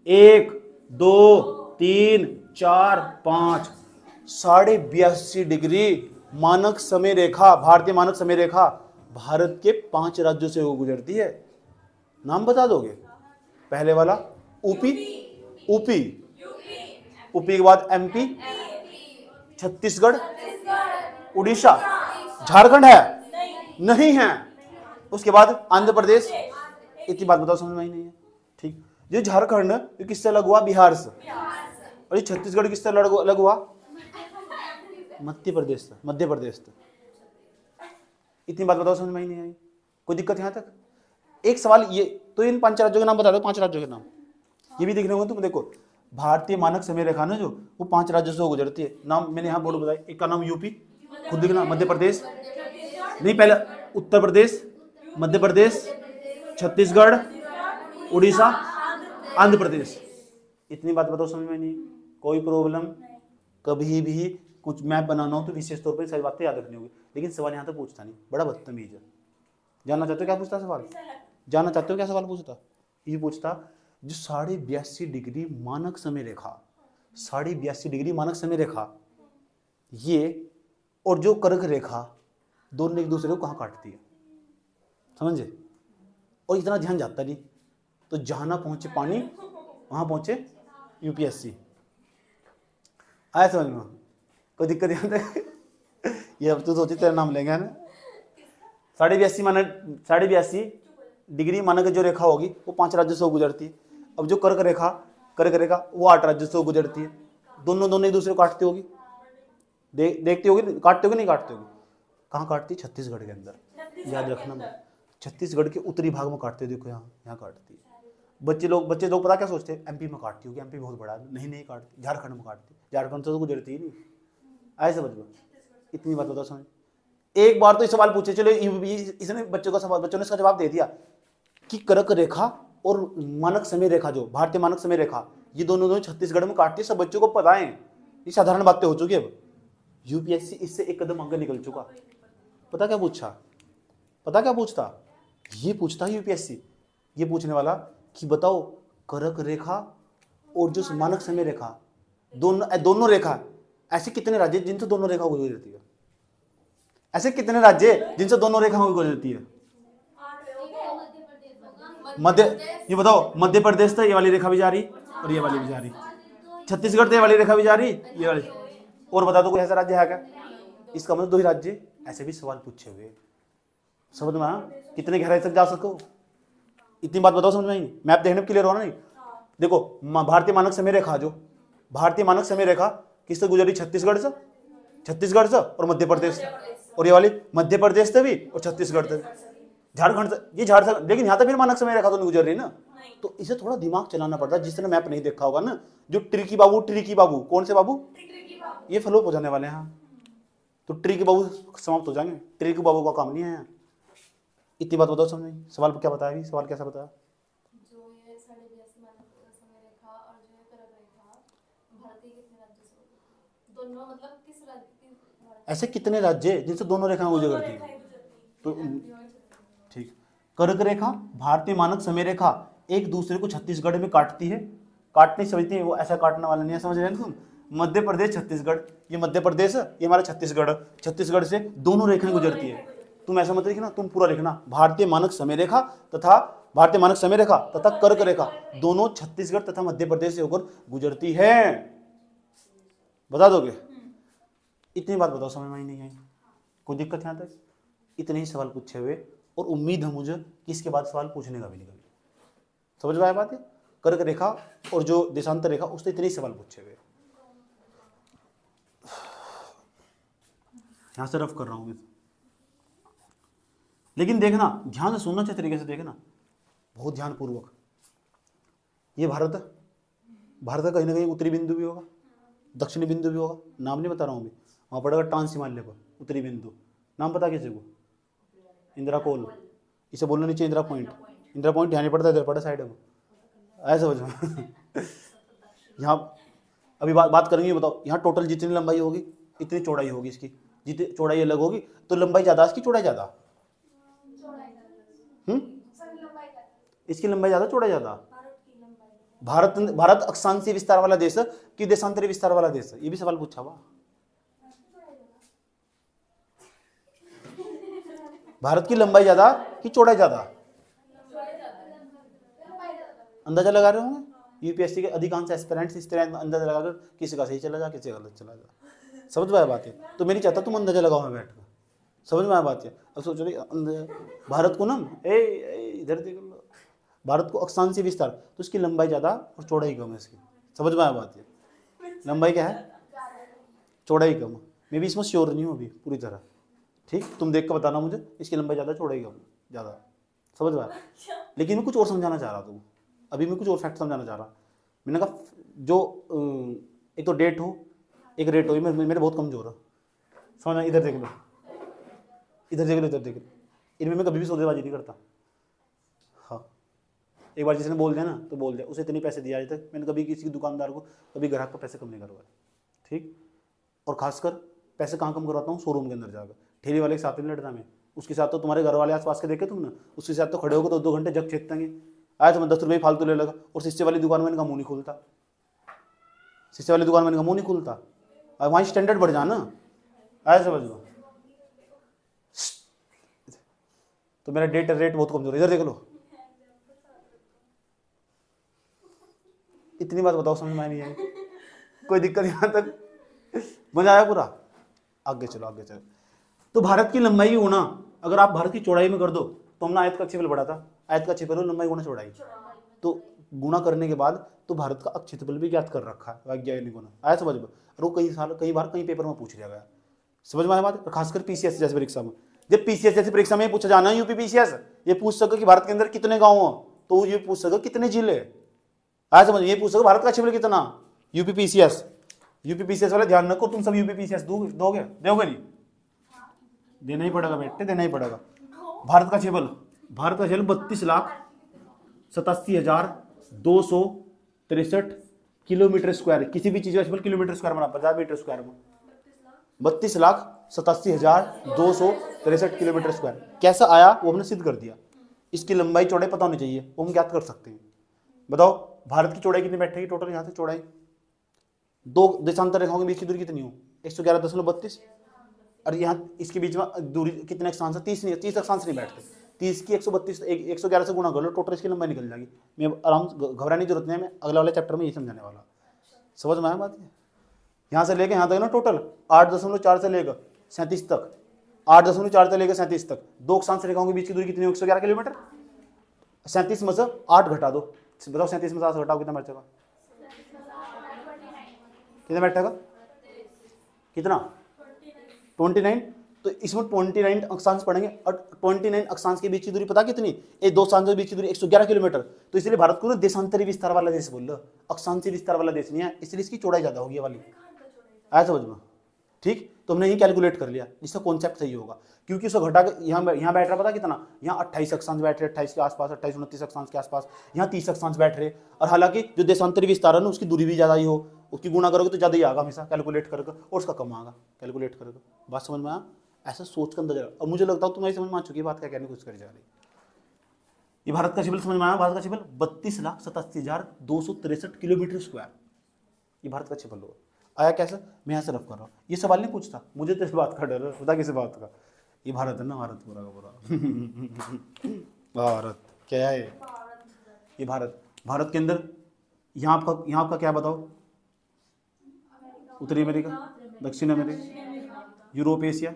1 2 3 4 5 82.5 डिग्री मानक समय रेखा, भारतीय मानक समय रेखा भारत के 5 राज्यों से वो गुजरती है। नाम बता दोगे? पहले वाला यूपी, यूपी के बाद एमपी, छत्तीसगढ़, उड़ीसा, झारखंड है नहीं है, उसके बाद आंध्र प्रदेश। इतनी बात बताओ, समझ में ही नहीं है। ठीक, ये झारखंड ये किससे अलग हुआ? बिहार से। और ये छत्तीसगढ़ किससे अलग हुआ? मध्य प्रदेश से। मध्य प्रदेश से। इतनी बात बताओ, समझ में ही नहीं आई। कोई दिक्कत यहां तक? एक सवाल ये तो, इन 5 राज्यों के नाम बता दो, 5 राज्यों के नाम। ये भी देखने होंगे तुम। देखो भारतीय मानक समय रेखा ना, जो वो 5 राज्यों से गुजरती है। नाम मैंने यहाँ बोर्ड बताया। एक का नाम यूपी, खुद लिखना। मध्य प्रदेश नहीं, पहले उत्तर प्रदेश, मध्य प्रदेश, छत्तीसगढ़, उड़ीसा, आंध्र प्रदेश। इतनी बात बताओ, समझ में नहीं? कोई प्रॉब्लम? कभी भी कुछ मैप बनाना हो तो विशेष तौर पर सारी बातें याद रखनी होगी। लेकिन सवाल यहाँ तक पूछता नहीं, बड़ा बदतमीज है। जानना चाहते हो क्या पूछता सवाल? जानना चाहते हो क्या सवाल पूछता? ये पूछता जो 82.5 डिग्री मानक समय रेखा, 82.5 डिग्री मानक समय रेखा, ये और जो कर्क रेखा, दोनों एक दूसरे को कहाँ काटती है? समझे? और इतना ध्यान जाता नहीं। तो जहां ना पहुंचे पानी वहां पहुंचे यूपीएससी। आया समझ में? कोई दिक्कत यहाँ तक? ये अब तो सोची तेरा नाम लेंगे ना। 82 डिग्री मानक जो रेखा होगी वो 5 राज्यों से गुजरती है। अब जो कर्क रेखा वो 8 राज्यों से गुजरती है। दोनों एक दूसरे को काटती होगी। देखती होगी, काटते होगी नहीं काटते होगी? कहाँ काटती? छत्तीसगढ़ के अंदर। याद रखना, छत्तीसगढ़ के उत्तरी भाग में काटते। देखो यहाँ काटती है। बच्चे लोग पता क्या सोचते हैं? एमपी में काटती होगी, एमपी बहुत बड़ा है। नहीं काटती, झारखंड में काटती। झारखंड से तो गुजरती ही नहीं। ऐसे समझ लो। इतनी बात बताओ समझ। एक बार तो ये सवाल पूछे, चलो इसने बच्चों ने इसका जवाब दे दिया कि कर्क रेखा और मानक समय रेखा, जो भारतीय मानक समय रेखा, ये दोनों छत्तीसगढ़ में काटती है। सब बच्चों को पता है, ये साधारण बातें हो चुकी है। अब यूपीएससी इससे एक कदम आगे निकल चुका। पता क्या पूछता? ये पूछता है यूपीएससी, ये पूछने वाला कि बताओ कर्क रेखा और जो मानक समय रेखा, दोनों रेखा, ऐसे कितने राज्य जिनसे दोनों रेखा गुजरती है? ऐसे कितने राज्य जिनसे दोनों रेखा गुजरती है? ये बताओ, मध्य प्रदेश से ये वाली रेखा भी जा रही और ये वाली भी जा रही। छत्तीसगढ़ से ये वाली रेखा भी जा रही, ये वाली। और बता दो कोई ऐसा राज्य है क्या? इसका मतलब 2 ही राज्य। ऐसे भी सवाल पूछे हुए। समझ में? कितने गहराई तक जा सको? इतनी बात बताओ, समझ में आई? मैप देखने में क्लियर हो ना? नहीं देखो, भारतीय मानक समय रेखा, जो भारतीय मानक समय रेखा किससे गुजरी? छत्तीसगढ़ से और मध्य प्रदेश से। और ये वाली मध्य प्रदेश से भी और छत्तीसगढ़ से, झारखंड से। ये झारखंड, लेकिन यहाँ तक फिर मानक समय रेखा तो नहीं गुजर रही ना। तो इसे थोड़ा दिमाग चलाना पड़ता है। जिसने मैप नहीं देखा होगा ना, जो ट्रिकी बाबू, कौन से बाबू? ये फ्लॉप हो जाने वाले हैं। तो ट्रिकी बाबू समाप्त हो जाएंगे। ट्रिकी बाबू का काम नहीं है यहाँ। इतनी बात बताओ, समझ में? सवाल क्या बताया? सवाल कैसा बताया? जो ये 82 मानक समय रेखा और जो ये कर्क रेखा, भारतीय कितने राज्यों से दोनों, मतलब किस राज्य की? ऐसे कितने राज्य जिनसे दोनों रेखाएं गुजरती हैं? तो ठीक, कर्क रेखा, भारतीय मानक समय रेखा एक दूसरे को छत्तीसगढ़ में काटती है। काटने समझती है, वो ऐसा काटने वाला नहीं है। समझ रहे हैं तुम? मध्य प्रदेश, छत्तीसगढ़, ये मध्य प्रदेश, ये हमारा छत्तीसगढ़। छत्तीसगढ़ से दोनों रेखाएं गुजरती है। तुम ऐसा मत लिखना, तुम पूरा लिखना। भारतीय मानक समय रेखा तथा कर्क रेखा दोनों छत्तीसगढ़ तथा मध्य प्रदेश से होकर गुजरती है। बता दोगे? इतनी बात बताओ, समझ में नहीं आई? कोई दिक्कत यहाँ तक? इतने ही सवाल पूछे हुए, और उम्मीद है मुझे कि इसके बाद सवाल पूछने का भी नहीं कभी। समझ में आया बात? है कर्क रेखा और जो देशांतर रेखा, उससे इतने ही सवाल पूछे हुए। यहां से रफ कर रहा हूं, लेकिन देखना, ध्यान से सुनना, अच्छे तरीके से देखना, बहुत ध्यानपूर्वक। ये भारत का कहीं ना कहीं उत्तरी बिंदु भी होगा, दक्षिणी बिंदु भी होगा। नाम नहीं बता रहा हूँ अभी। वहाँ पड़ेगा ट्रांस हिमालय पर उत्तरी बिंदु। नाम पता किसी को? इंदिरा कोल। इसे बोलना नीचे इंदिरा पॉइंट। इंदिरा पॉइंट ध्यान नहीं पड़ता, इधर पड़ा साइड में। ऐसा समझ में? यहाँ अभी बात करेंगे। बताओ यहाँ टोटल जितनी लंबाई होगी इतनी चौड़ाई होगी इसकी। जितनी चौड़ाई अलग होगी तो लंबाई ज़्यादा, इसकी चौड़ाई ज़्यादा। इसकी लंबाई ज़्यादा, चौड़ाई ज़्यादा। भारत अक्षांशीय विस्तार वाला देश कि देशांतरीय विस्तार वाला देश? ये भी सवाल पूछा हुआ। भारत की लंबाई ज़्यादा कि चौड़ाई ज़्यादा? अंदाजा लगा रहे होंगे। यूपीएससी के अधिकांश एस्पिरेंट्स इस तरह अंदाजा लगाकर किसी का सही चला जा, किसी का गलत चला जा। समझ में आया बात है? तो मैं नहीं चाहता तुम अंदाजा लगाओ मैं बैठ कर। समझ में आया बात है? अब सोचो भारत को ना इधर देख लो, भारत को अक्षांशीय विस्तार, तो इसकी लंबाई ज़्यादा और चौड़ाई कम है इसकी। समझ में आया बात है? लंबाई क्या है, चौड़ाई कम। मैं भी इसमें श्योर नहीं हूँ अभी पूरी तरह, ठीक, तुम देख कर बताना मुझे इसकी लंबाई ज़्यादा चौड़ाई कम ज़्यादा। समझ में आया? लेकिन मैं कुछ और समझाना चाह रहा था, अभी मैं कुछ और फैक्ट समझाना चाह रहा। मैंने कहा जो एक तो डेट हो, एक रेट हो, मेरे बहुत कमजोर है। समझना, इधर देख लो, इधर देख लो, इधर देख लो, इनमें मैं कभी भी सौदेबाजी नहीं करता। हाँ, एक बार जिसने बोल दिया ना तो बोल दिया, उसे इतने पैसे दिया आज तक मैंने कभी किसी दुकानदार को, कभी ग्राहक को पैसे कम नहीं करवाए, ठीक। और खासकर पैसे कहाँ कम करवाता हूँ, शोरूम के अंदर जाकर। ठेली वाले के साथ नहीं लड़ता मैं, उसके साथ तो तुम्हारे घर वाले आसपास के देखे तुम ना, उसके साथ तो खड़े होकर 2-2 घंटे जग छेद देंगे। आया तो मैं 10 रुपये फालतू ले लगा, और शीशे वाली दुकान में इनका मुँह नहीं खुलता, शीशे वाली दुकान में इनका मुँह नहीं खुलता। और वहाँ स्टैंडर्ड बढ़ जाना, आया समझ लो। तो मेरा डेट रेट बहुत कमजोर है, इधर देख लो। इतनी बात बताओ, समझ में नहीं आई? कोई दिक्कत यहाँ तक? मजा आया पूरा? आगे चलो, आगे चलो। तो भारत की लंबाई गुना अगर आप भारत की चौड़ाई में कर दो तो हमने आयत का क्षेत्रफल बढ़ा था, आयत का क्षेत्रफल लंबाई गुना चौड़ाई, तो गुणा करने के बाद तो भारत का क्षेत्रफल भी ज्ञात कर रखा है वैज्ञानिकों ने। आया समझ में? और वो कई बार कई पेपर में पूछ लिया गया। समझ में आया बात? खासकर पीसीएस जैसे परीक्षा में, जब पीसीएस जैसी परीक्षा में पूछा जाना, यूपी पीसीएस ये पूछ सके कि भारत के अंदर कितने गाँव हो, तो ये पूछ सके कितने जिले। आया समझ? ये पूछ सके भारत का क्षेत्रफल कितना, यूपी पीसीएस वाले ध्यान रखो, तुम सब यूपी पीसीएस दोगे, दोगे नहीं? देना ही पड़ेगा बेटे, देना ही पड़ेगा। भारत का क्षेत्रफल 32,87,263 किलोमीटर स्क्वायर। किसी भी चीज का क्षेत्रफल किलोमीटर स्क्वायर में, 50 मीटर स्क्वायर में 32,87,263 किलोमीटर स्क्वायर। कैसा आया वो हमने सिद्ध कर दिया। इसकी लंबाई चौड़ाई पता होनी चाहिए, वो हम ज्ञात कर सकते हैं। बताओ भारत की चौड़ाई कितनी बैठेगी टोटल? यहाँ से चौड़ाई, 2 देशांतर रेखाओं के बीच की दूरी कितनी हो, 111.32। और यहाँ इसके बीच में दूरी कितने अक्षांश है? 30 अक्षांश नहीं बैठते, 30 की 132 111 से गुणा कर लो, टोटल इसकी लंबाई निकल जाएगी। मैं आराम से, घबराने की जरूरत नहीं है, मैं अगले वाले चैप्टर में ये समझाने वाला। समझ में आया बात? यहाँ से लेके यहाँ तक ना टोटल 8.4 से लेकर 37 तक, 8.4 से लेकर 37 तक 2 अक्षांश रेखाओं के बीच की दूरी कितनी हो? 111 किलोमीटर। 37 में से 8 घटा दो, बताओ 37 में से 8 घटाओ कितना बैठेगा? कितना बैठेगा? कितना? 29। तो इसमें 29 अक्षांश पढ़ेंगे, और 29 अक्षांश के बीच की दूरी पता कितनी? ये 2 अक्षांशों के बीच की दूरी 111 किलोमीटर। तो इसलिए भारत को ना देशांतरी विस्तार वाला देश बोल लो, अक्षांशीय विस्तार वाला देश नहीं है, इसलिए इसकी चौड़ाई ज्यादा होगी वाली। आया समझ में? ठीक, तो हमने ये कैलकुलेट कर लिया, इसका कॉन्सेप्ट सही होगा, क्योंकि उसको घटा के यहाँ बैठ रहा पता कितना? यहाँ 28 अक्षांश बैठ रहे, 28 के आसपास, 28-29 अक्षांश के आसपास, यहाँ 30 अक्षांश बैठ रहे। और हालांकि जो देशांतरी विस्तार है ना, उसकी दूरी भी ज्यादा ही हो, उसकी गुणा करोगे तो ज्यादा ही आएगा हमेशा कैलकुलेट करके, और उसका कम आएगा कैलकुलेट करके। बात समझ में आया? ऐसा सोच कर अंदर। और मुझे लगता है तुम्हारी समझ में आ चुकी है बात, क्या कहने की कोशिश करी जा रही। ये भारत का क्षेत्रफल समझ में आया? भारत का क्षेत्रफल 32,87,263 किलोमीटर स्क्वायर, ये भारत का क्षेत्रफल होगा। आया कैसे? मैं यहाँ से रफ कर रहा हूँ, ये सवाल नहीं पूछता, मुझे तो इस बात का डर है, पता किस बात का? ये भारत है ना, भारत पूरा का पूरा भारत क्या है ये? भारत के अंदर यहाँ आपका क्या बताओ? उत्तरी अमेरिका, दक्षिण अमेरिका, यूरोप, एशिया,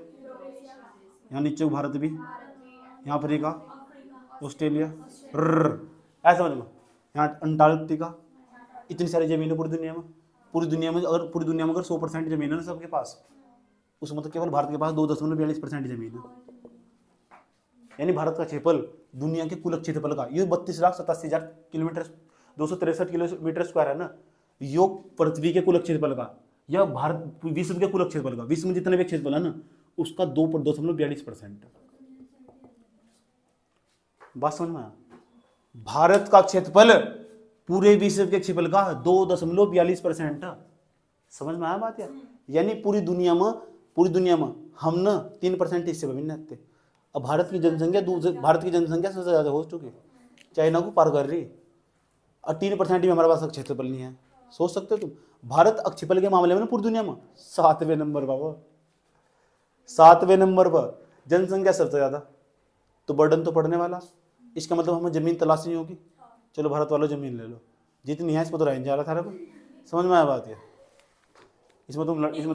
यहाँ नीचे भारत भी, यहाँ अफ्रीका, ऑस्ट्रेलिया, ऐसा समझ लो, यहाँ अंटार्कटिका। इतनी सारी जमीन है पूरी दुनिया में। पूरी दुनिया में अगर 100% जमीन है ना सबके पास, उस मतलब केवल भारत के पास 2.42% जमीन है। यानी भारत का क्षेत्रफल दुनिया के कुल क्षेत्रफल का ये 32,87,000 किलोमीटर 263 किलोमीटर स्क्वायर है ना, यो पृथ्वी के कुल क्षेत्रफल का, या भारत विश्व के कुल क्षेत्रफल का, विश्व में जितने भी क्षेत्रफल है ना उसका 2.42%। बात समझ में आया? भारत का क्षेत्रफल पूरे विश्व के क्षेत्रफल का 2.42%। समझ में आया बात यार? यानी पूरी दुनिया में हम ना 3% हिस्से में भिन्न थे। अब भारत की जनसंख्या सबसे ज्यादा हो चुकी है, चाइना को पार कर रही, और 3% भी हमारे पास क्षेत्रफल नहीं है। सोच सकते हो तुम, भारत क्षेत्रफल के मामले में पूरी दुनिया में 7वें नंबर पर, 7वें नंबर पर जनसंख्या सबसे ज्यादा। तो बर्डन तो पड़ने वाला, इसका मतलब हमें जमीन तलाशनी होगी। चलो भारत वालों जमीन ले लो, जितनी है इसमें तो रहने जा रहा था रे। समझ में आया बात ये? इसमें तो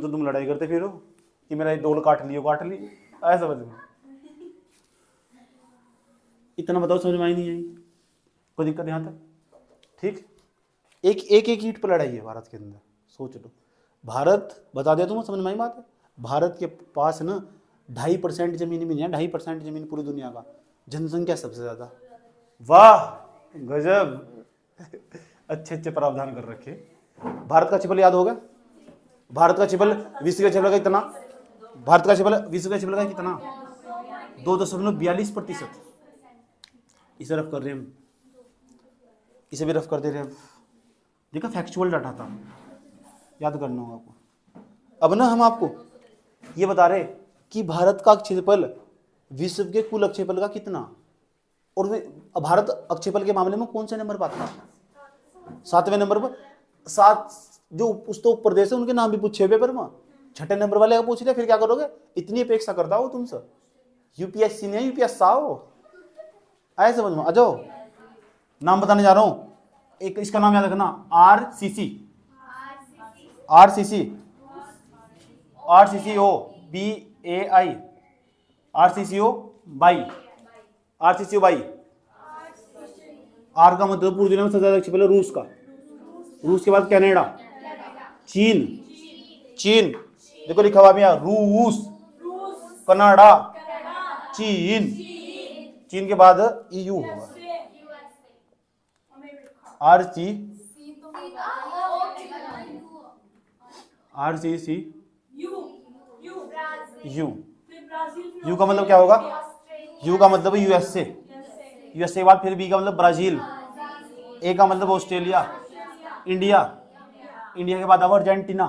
तुम लड़ाई करते फिरो कि मेरा ये डोल काट ली, ऐसा समझ में। इतना बताओ समझ में आई नहीं आई? कोई दिक्कत यहाँ तक? ठीक, एक ईंट पर लड़ाई है भारत के अंदर, सोच लो। भारत, बता दिया तुम्हें, समझ में आई बात है? भारत के पास ना 2.5% जमीन भी नहीं है, 2.5% जमीन पूरी दुनिया का, जनसंख्या सबसे ज्यादा। वाह गजब, अच्छे प्रावधान कर रखे। भारत का क्षेत्रफल याद होगा? भारत का क्षेत्रफल विश्व का क्षेत्रफल का कितना? भारत का क्षेत्रफल विश्व का क्षेत्रफल का कितना? 2.42%। इसे रफ कर रहे हैं हम, इसे भी रफ कर दे रहे हैं। देखा, फैक्चुअल डाटा था, याद करना होगा आपको। अब ना हम आपको ये बता रहे कि भारत का क्षेत्रफल विश्व के कुल क्षेत्रफल का कितना, और भारत क्षेत्रफल के मामले में कौन से नंबर पर आता है? 7वें नंबर पर। 7 जो उस तो प्रदेश है उनके नाम भी पूछे पेपर में, 6ठे नंबर वाले का पूछ लिया, फिर क्या करोगे? इतनी अपेक्षा करता हो तुमसे? यूपीएससी नहीं, यूपीएस हो। आए समझ में? आ जाओ, नाम बताने जा रहा हूं, एक इसका नाम याद रखना, आरसीसी आरसीसीओ BAI, आरसीसीओ बाई, आरसीसीओ बाई। आर का मतलब पूरी दुनिया में सबसे ज्यादा क्षेत्रफल रूस का, रूस के बाद कनाडा, चीन, देखो लिखा हुआ भी है, रूस, कनाडा, चीन के बाद EU होगा। RCC यू का मतलब क्या होगा? यू का मतलब यूएसए के बाद फिर बी का मतलब ब्राजील, ए का मतलब ऑस्ट्रेलिया, इंडिया के बाद अब अर्जेंटीना।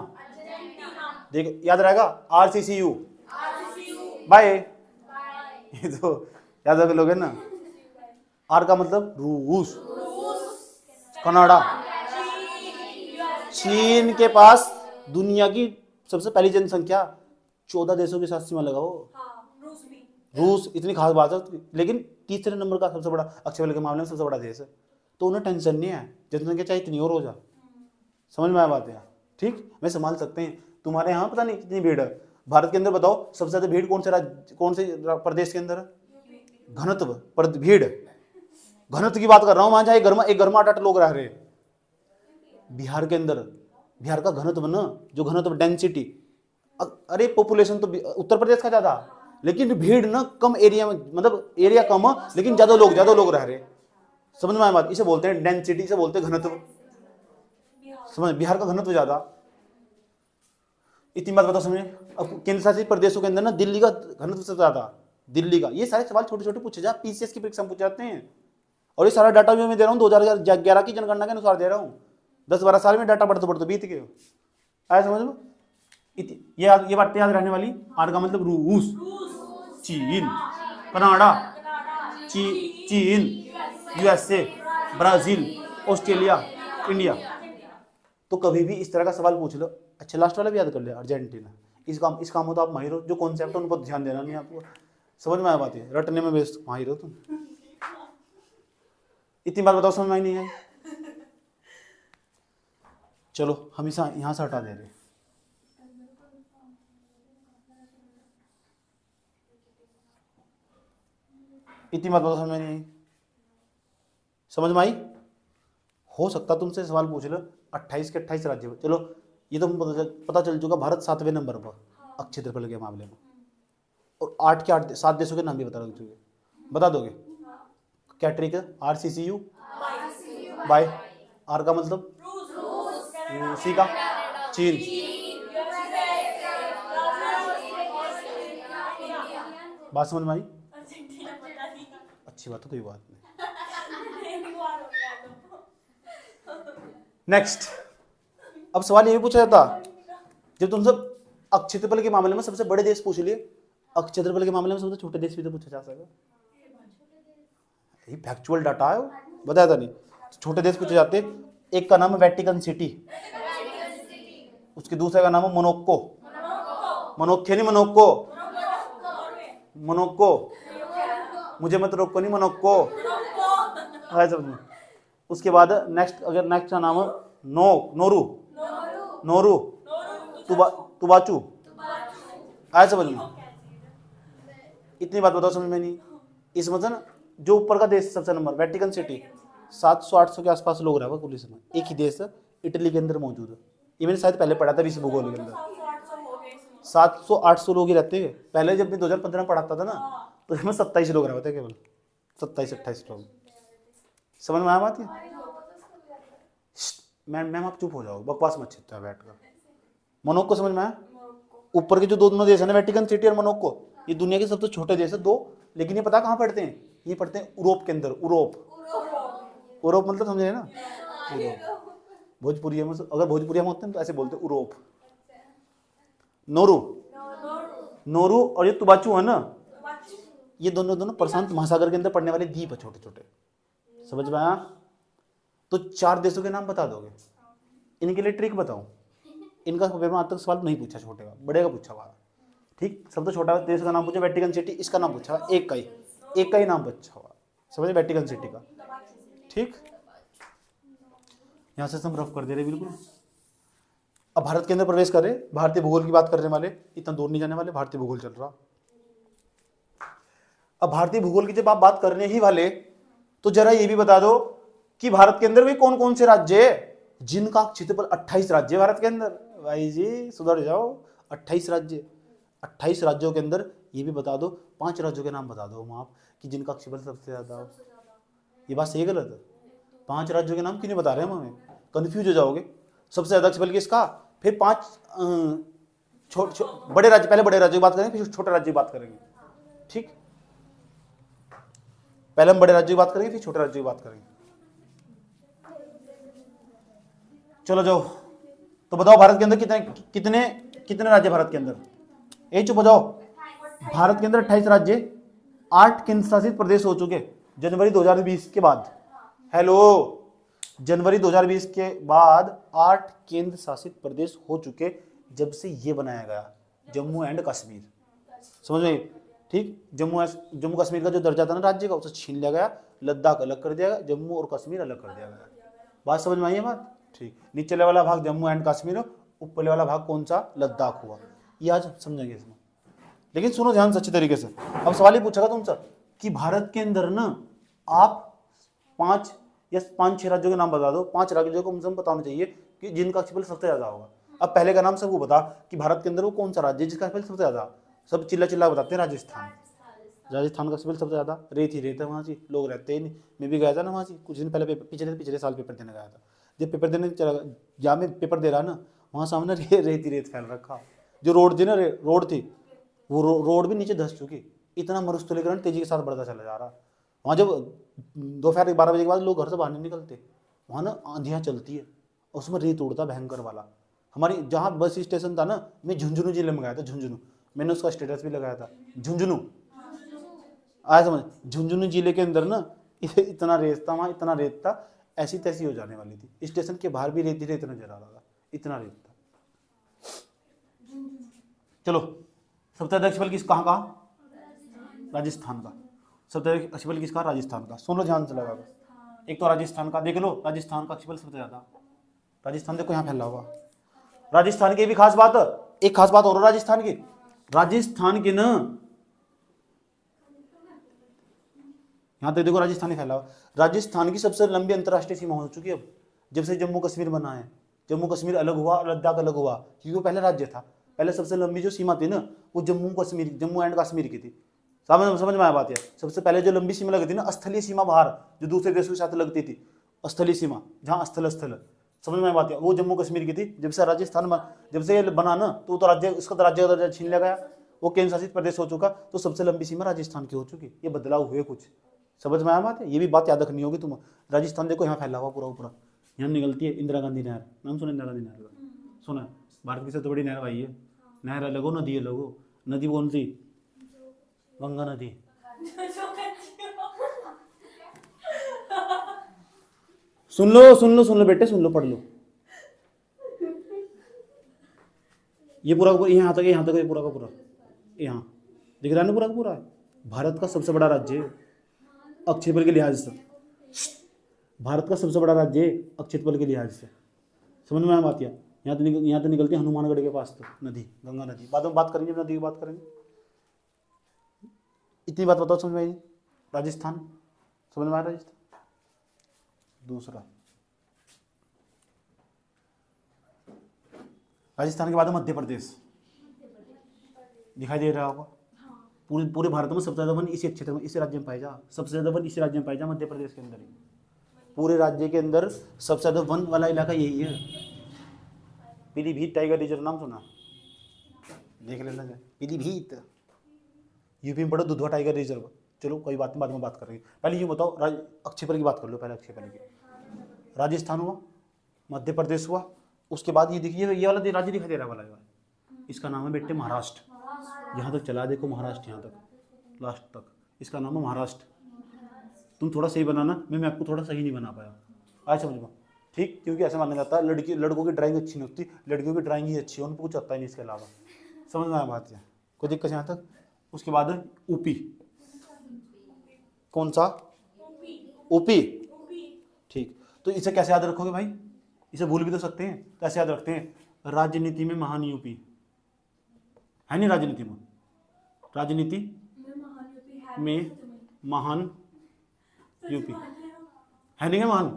देख याद रहेगा, RCCU बाय। ये तो याद रख लोगे ना। आर का मतलब रूस, कनाडा, चीन के पास दुनिया की सबसे पहली जनसंख्या, 14 देशों के साथ सीमा लगाओ। रूस इतनी खास बात है, लेकिन तीसरे नंबर का सबसे बड़ा क्षेत्रफल के मामले में सबसे बड़ा देश है, तो उन्हें टेंशन नहीं है, जनसंख्या चाहे इतनी और हो जा। समझ में आया बात है? ठीक, मैं संभाल सकते हैं। तुम्हारे यहाँ पता नहीं कितनी भीड़ है भारत के अंदर, बताओ सबसे ज्यादा भीड़ कौन से प्रदेश के अंदर है? घनत्व पर भीड़, घनत्व की बात कर रहा हूं, वहां जहाँ एक घर में 8 लोग रह रहे हैं। बिहार के अंदर, बिहार का घनत्व ना, जो घनत्व डेंसिटी, अरे पॉपुलेशन तो उत्तर प्रदेश का ज्यादा, लेकिन भीड़ ना कम एरिया में, मतलब एरिया कम है लेकिन ज्यादा लोग रह रहे। समझ में आया बात? इसे बोलते हैं डेंसिटी, इसे बोलते हैं घनत्व। समझ, बिहार का घनत्व ज्यादा। इतनी बात बताओ समझे। अब केंद्र शासित प्रदेशों के अंदर ना दिल्ली का घनत्व सबसे ज्यादा, दिल्ली का। ये सारे सवाल छोटे छोटे पूछे जा, PCS की परीक्षा में पूछे जाते हैं, और ये सारा डाटा भी मैं दे रहा हूँ 2011 की जनगणना के अनुसार दे रहा हूँ। 10-12 साल में डाटा बढ़ते बीत गए। आया समझ में? ये बात याद रहने वाली। आर का मतलब रूस, चीन, कनाडा, चीन, USA, ब्राजील, ऑस्ट्रेलिया, इंडिया। तो कभी भी इस तरह का सवाल पूछ लो। अच्छा, लास्ट वाला भी याद कर लिया, अर्जेंटीना। इस काम हो तो आप माहिर हो, जो कॉन्सेप्ट है उन पर ध्यान देना नहीं आपको। समझ में आया बात है? रटने में बेस्ट माहिर हो तुम। इतनी बात बताओ, समझ में आई नहीं है? चलो हम इसे यहां से हटा दे रहे। इतनी बात बताओ, समझ में नहीं आई? समझ में आई? हो सकता तुमसे सवाल पूछ लो 28 के 28 राज्य। चलो ये तो पता चल चुका, भारत 7वें नंबर पर क्षेत्रफल के मामले में, और 8 के 7 देशों के नाम भी बता दोगे? क्या ट्रिक है? RCCU bye. आर का मतलब सी का चीन, बात समझ में आई? अच्छी बात है, कोई बात नहीं। नेक्स्ट, अब सवाल ये भी पूछा जाता, जब तुमसे क्षेत्रफल के मामले में सबसे बड़े देश पूछ लिए, क्षेत्रफल के मामले में सबसे छोटे देश भी तो पूछा जा सकता है। ये फैक्चुअल डाटा है, बताया था नहीं? छोटे देश पूछे जाते। एक का नाम है वेटिकन सिटी, उसके दूसरे का नाम है मोनाको, मोनाको, मुझे मत रोको नहीं, मोनाको। उसके बाद नेक्स्ट, अगर नेक्स्ट का नाम है नोरू, नोरू, तुबाचू, आया समझ में? इतनी बात बताओ, समझ में नहीं? इस मतलब ना, जो ऊपर का देश सबसे नंबर वेटिकन सिटी 700-800 के आसपास लोग रहा पुलिस में, एक ही देश इटली के अंदर मौजूद है। ये मैंने शायद पहले पढ़ा था विश्व भूगोल के अंदर, 700-800 लोग ही रहते हैं। पहले जब मैं 2015 में पढ़ाता था ना, तो इसमें 27 लोग रहते थे केवल, 27-28 लोग। समझ में आया बात? मैम आप चुप हो जाओ, बकवास मत छिटता बैठ कर। मोनाको समझ में आया? ऊपर के जो दोनों देश है ना, वेटिकन सिटी और मोनाको, ये दुनिया के सबसे छोटे देश है 2, लेकिन ये पता कहाँ पड़ते हैं? ये पड़ते हैं यूरोप के अंदर। यूरोप मतलब समझे ना? यूरोप भोजपुरी में, अगर भोजपुरी में होते हैं तो ऐसे बोलते हैं यूरोप। नोरू और ये तुबाचू है ना, ये दोनों प्रशांत महासागर के अंदर पड़ने वाले द्वीप है, छोटे छोटे। समझ में आया? तो 4 देशों के नाम बता दोगे? इनके लिए ट्रिक बताओ। इनका पेपर में आज तक सवाल नहीं पूछा, छोटे का, बड़े का पूछा हुआ। ठीक, सबसे छोटा देश का नाम पूछा वेटिकन सिटी, इसका नाम पूछा, एक का ही नाम पूछा हुआ, समझे? वेटिकन सिटी का। ठीक, यहां से हम रफ कर दे रहे बिल्कुल। अब भारत के अंदर प्रवेश कर रहे, भारतीय भूगोल की बात करने वाले, इतना दूर नहीं जाने वाले, भारतीय भूगोल चल रहा। अब भारतीय भूगोल की जब आप बात करने ही वाले, तो जरा ये भी बता दो कि भारत के अंदर भी कौन कौन से राज्य है जिनका क्षेत्रफल 28 राज्य है भारत के अंदर। भाई जी सुधर जाओ, 28 राज्य, 28 राज्यों के अंदर ये भी बता दो, 5 राज्यों के नाम बता दो आप कि जिनका क्षेत्रफल सबसे ज्यादा हो। ये बात सही गलत है? 5 राज्यों के नाम क्यों नहीं बता रहे हम? हमें कंफ्यूज हो जाओगे। सबसे ज्यादा क्षेत्रफल किसका? फिर 5 बड़े राज्य, पहले बड़े राज्यों की बात करेंगे, फिर छोटे राज्य की बात करेंगे। ठीक, पहले हम बड़े राज्यों की बात करेंगे, फिर छोटे राज्यों की बात करेंगे। चलो जाओ, तो बताओ भारत के अंदर कितने राज्य भारत के अंदर? चुप हो जाओ। भारत के अंदर 28 राज्य, 8 केंद्र शासित प्रदेश हो चुके जनवरी 2020 के बाद। हेलो, जनवरी 2020 के बाद 8 केंद्र शासित प्रदेश हो चुके जब से ये बनाया गया जम्मू एंड कश्मीर। समझ में? ठीक, जम्मू कश्मीर का जो दर्जा था ना राज्य का, उसे छीन लिया गया, लद्दाख अलग कर दिया गया, जम्मू और कश्मीर अलग कर दिया गया। बात समझ में आई है बात? ठीक, नीचे वाला भाग जम्मू एंड कश्मीर, ऊपर वाला भाग कौन सा? लद्दाख हुआ। ये आज समझेंगे इसमें, लेकिन सुनो ध्यान से अच्छी तरीके से। अब सवाल ही पूछेगा तुमसे कि भारत के अंदर ना आप 5-6 राज्यों के नाम बता दो। 5 राज्यों को मुझे बताना चाहिए कि जिनका क्षेत्रफल सबसे ज्यादा होगा। अब पहले का नाम सबको बता कि भारत के अंदर वो कौन सा राज्य जिसका क्षेत्रफल सबसे ज्यादा। सब चिल्ला बताते हैं राजस्थान का क्षेत्रफल सबसे ज्यादा। रेत ही रेत है वहाँ जी, लोग रहते ही नहीं। मैं भी गया था ना वहाँ जी कुछ दिन पहले, पिछले साल पेपर देने गया था। जब पेपर देने चला, जहाँ में पेपर दे रहा ना, वहाँ सामने रेत ही रेत फैल रखा। जो रोड थी ना, रोड थी, वो रोड भी नीचे धंस चुकी। इतना मरुस्थलीकरण तेजी के साथ बढ़ता चला जा रहा। वहाँ जब दोपहर 12 बजे के बाद लोग घर से बाहर नहीं निकलते, वहाँ ना आंधियाँ चलती है, उसमें रेत उड़ता भयंकर वाला। हमारी जहाँ बस स्टेशन था ना, मैं झुंझुनू जिले में गया था, झुंझुनू, मैंने उसका स्टेटस भी लगाया था। झुंझुनू आया समझ? झुंझुनू जिले के अंदर ना इतना रेत था, वहाँ इतना रेत था, ऐसी तैसी हो जाने वाली थी। स्टेशन के बाहर भी रेत ही रेत नजर आ रहा था, इतना रेत था। चलो, सबसे ज्यादा क्षेत्रफल किस कहाँ का? राजस्थान का। सबसे ज्यादा क्षेत्रफल किसका? राजस्थान का। सुन लो ध्यान से लगा। एक तो राजस्थान का देख लो, राजस्थान का क्षेत्रफल सबसे ज्यादा। राजस्थान देखो यहाँ फैला हुआ। राजस्थान की भी खास बात, एक खास बात और राजस्थान की। राजस्थान की ना यहाँ तक देखो, राजस्थान ही फैला हुआ। राजस्थान की सबसे लंबी अंतर्राष्ट्रीय सीमा हो चुकी है अब, जब से जम्मू कश्मीर बना है। जम्मू कश्मीर अलग हुआ, लद्दाख अलग हुआ, क्योंकि वो पहले राज्य था। पहले सबसे लंबी जो सीमा थी ना, वो जम्मू एंड कश्मीर की थी। समझ में आया बात है? सबसे पहले जो लंबी सीमा लगती थी ना, स्थलीय सीमा बाहर जो दूसरे देशों के साथ लगती थी, स्थलीय सीमा, जहाँ स्थल समझ में आया बात है, वो जम्मू कश्मीर की थी। जब से राजस्थान जब से ये बना ना, तो तो राज्य, उसका तो राज्य का दर्जा छीन लिया गया, वो केंद्र शासित प्रदेश हो चुका। तो सबसे लंबी सीमा राजस्थान की हो चुकी। ये बदलाव हुए कुछ, समझ में आया बात है? ये भी बात याद रखनी होगी तुम। राजस्थान देखो यहाँ फैला हुआ पूरा, यहाँ निकलती है इंदिरा गांधी नहर। नाम सुना इंदिरा गांधी नहर का? सुना? भारत की सबसे बड़ी नहर भाई है। नहर अलग हो, नदी अलग हो। नदी कौन सी? गंगा नदी। सुन लो बेटे, सुन लो, पढ़ लो। ये पूरा यहाँ तक ये पूरा का पूरा यहाँ दिख रहा है ना, पूरा का पूरा भारत का सबसे बड़ा राज्य है क्षेत्रफल के लिहाज से। भारत का सबसे बड़ा राज्य है अक्षित बल के लिहाज से। समझ में बात है? यहाँ तो निकलती है हनुमानगढ़ के पास तो नदी, गंगा नदी। बाद में बात करेंगे, नदी की बात करेंगे। इतनी बात बताओ समझ में आई? राजस्थान समझ में आया? राजस्थान दूसरा। राजस्थान के बाद मध्य प्रदेश दिखाई दे रहा होगा। पूरे पूरे भारत में सबसे ज्यादा वन इसी क्षेत्र में, इसी राज्य में पाए जा। सबसे ज्यादा वन इसी राज्य में पाए जा, मध्य प्रदेश के अंदर ही। पूरे राज्य के अंदर सबसे ज्यादा वन वाला इलाका यही है। पीलीभीत टाइगर रिजर्व नाम सुना? देख लेना। पीलीभीत यूपी में पड़ो, दुधवा टाइगर रिजर्व। चलो कोई बात नहीं, बाद में बात करेंगे। पहले यूँ बताओ, अक्षयपल की बात कर लो पहले। अक्षयपल की राजस्थान हुआ, मध्य प्रदेश हुआ, उसके बाद ये देखिए ये वाला राज्य दिखाई दे रहा वाला, इसका नाम है बेटे महाराष्ट्र। यहाँ तक चला देखो, महाराष्ट्र यहाँ तक लास्ट तक, इसका नाम है महाराष्ट्र। तुम थोड़ा सही बनाना, मैं आपको थोड़ा सही नहीं बना पाया, आज समझ में? ठीक, क्योंकि ऐसा माना जाता है लड़कों की ड्राइंग अच्छी नहीं होती, लड़कियों की ड्राइंग ही अच्छी है, उनको कुछ आता ही नहीं इसके अलावा। समझ में आया बात है? कोई दिक्कत यहाँ तक? उसके बाद ऊपी, कौन सा? ऊपी। ठीक, तो इसे कैसे याद रखोगे भाई? इसे भूल भी तो सकते हैं, कैसे याद रखते हैं? राजनीति में महान यूपी है नहीं? राजनीति में, राजनीति में महान यूपी है नहीं? महान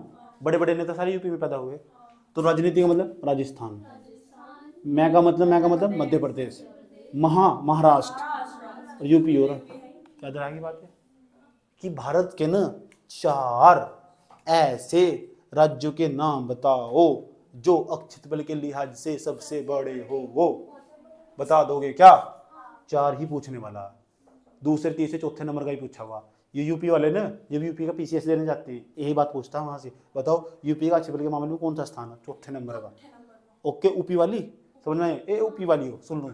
बड़े बड़े नेता सारे यूपी में पैदा हुए। तो राजनीति का मतलब राजस्थान, मैं का मतलब मध्य प्रदेश, महाराष्ट्र और यूपी। और क्या तरह की बात है कि भारत के न 4 ऐसे राज्यों के नाम बताओ जो अक्षित बल के लिहाज से सबसे बड़े हो, वो बता दोगे क्या? 4 ही पूछने वाला, दूसरे तीसरे चौथे नंबर का ही पूछा हुआ। ये यूपी वाले ना, ये यूपी का पीसीएस देने जाते हैं, यही बात पूछता है वहां से, बताओ यूपी का अक्षित बल के मामले में कौन सा स्थान है? चौथे नंबर का। ओके, ऊपी वाली समझ में आई? ए ऊपी वाली हो, सुन लो,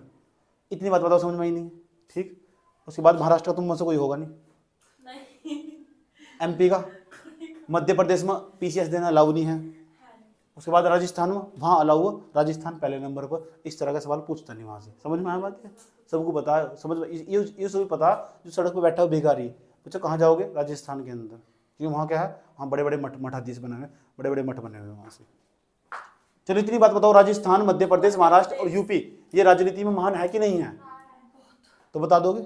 इतनी बात बताओ, समझ में आई नहीं? ठीक, उसके बाद महाराष्ट्र का तुम में से कोई होगा नहीं। एमपी का, मध्य प्रदेश में पीसीएस देना अलाउ नहीं है। उसके बाद राजस्थान में, वहाँ अलाउ हो, राजस्थान पहले नंबर पर। इस तरह का सवाल पूछता नहीं वहाँ से। समझ में आया बात है? सबको पता है, समझ में ये सब पता। जो सड़क पर बैठा हुआ भिखारी, पूछो कहाँ जाओगे? राजस्थान के अंदर, क्योंकि वहाँ क्या है? वहाँ बड़े बड़े मठाधीश बने हुए, बड़े बड़े मठ बने हुए वहाँ से। चलो इतनी बात बताओ, राजस्थान, मध्य प्रदेश, महाराष्ट्र और यूपी, ये राजनीति में महान है कि नहीं है? तो बता दोगे।